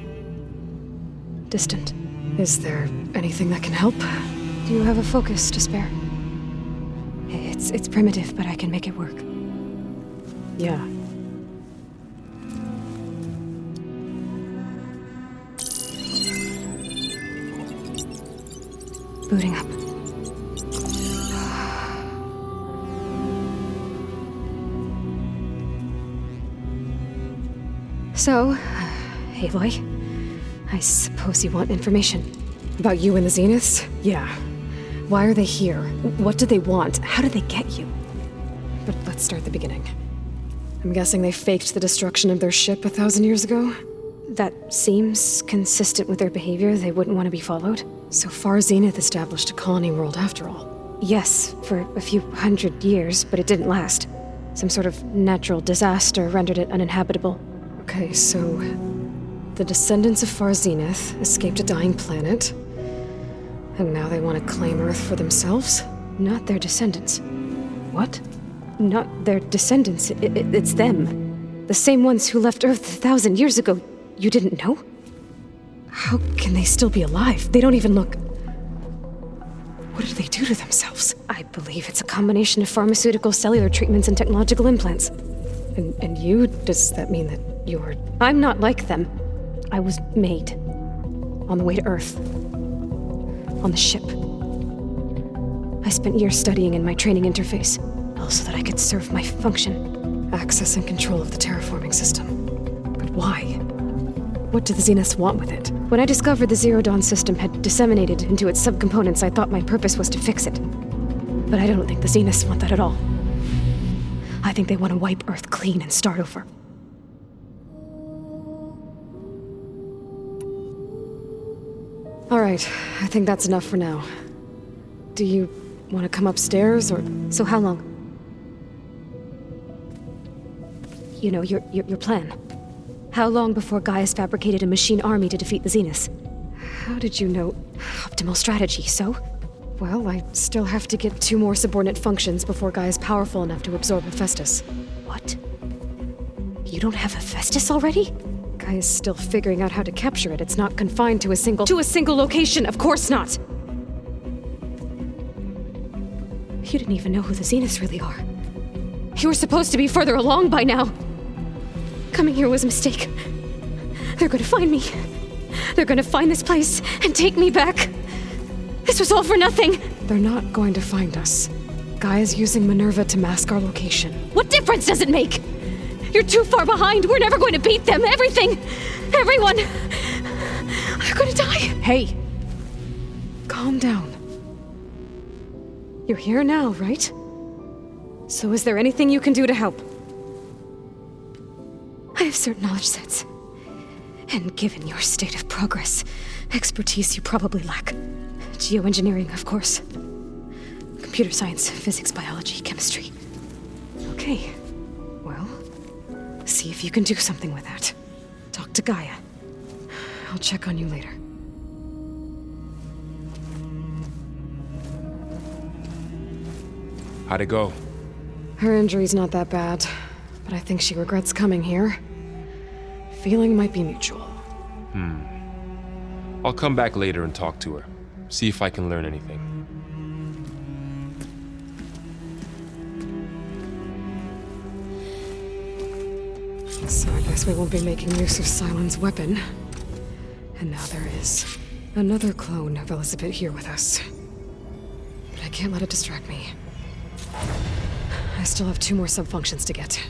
Distant. Is there anything that can help? Do you have a focus to spare? It's primitive, but I can make it work. Yeah. Booting up. So, Aloy, I suppose you want information. About you and the Zeniths? Yeah. Why are they here? What do they want? How did they get you? But let's start at the beginning. I'm guessing they faked the destruction of their ship 1,000 years ago? That seems consistent with their behavior. They wouldn't want to be followed. So far, Zenith established a colony world after all. Yes, for a few hundred years, but it didn't last. Some sort of natural disaster rendered it uninhabitable. Okay, so the descendants of Far Zenith escaped a dying planet, and now they want to claim Earth for themselves? Not their descendants. What? Not their descendants. It's them. The same ones who left Earth 1,000 years ago. You didn't know? How can they still be alive? They don't even look... What did they do to themselves? I believe it's a combination of pharmaceutical, cellular treatments, and technological implants. And you? Does that mean that you're... I'm not like them. I was made. On the way to Earth. On the ship. I spent years studying in my training interface, all so that I could serve my function. Access and control of the terraforming system. But why? What do the Zeniths want with it? When I discovered the Zero Dawn system had disseminated into its subcomponents, I thought my purpose was to fix it. But I don't think the Zeniths want that at all. I think they want to wipe Earth clean and start over. All right, I think that's enough for now. Do you want to come upstairs, or... So how long? You know, your plan. How long before Gaia's fabricated a machine army to defeat the Zeniths? How did you know? Optimal strategy, so? Well, I still have to get 2 more subordinate functions before Gaia's powerful enough to absorb Hephaestus. What? You don't have Hephaestus already? Gaia's still figuring out how to capture it. It's not confined to a single... To a single location! Of course not! You didn't even know who the Zeniths really are. You were supposed to be further along by now. Coming here was a mistake. They're gonna find me. They're gonna find this place and take me back. This was all for nothing. They're not going to find us. Gaia's using Minerva to mask our location. What difference does it make? You're too far behind. We're never going to beat them. Everything. Everyone. They're gonna die. Hey. Calm down. You're here now, right? So is there anything you can do to help? I have certain knowledge sets. And given your state of progress, expertise you probably lack. Geoengineering, of course. Computer science, physics, biology, chemistry. Okay. Well, see if you can do something with that. Talk to Gaia. I'll check on you later. How'd it go? Her injury's not that bad, but I think she regrets coming here. Feeling might be mutual. I'll come back later and talk to her. See if I can learn anything. So I guess we won't be making use of Cylon's weapon. And now there is another clone of Elizabeth here with us. But I can't let it distract me. I still have 2 more sub-functions to get.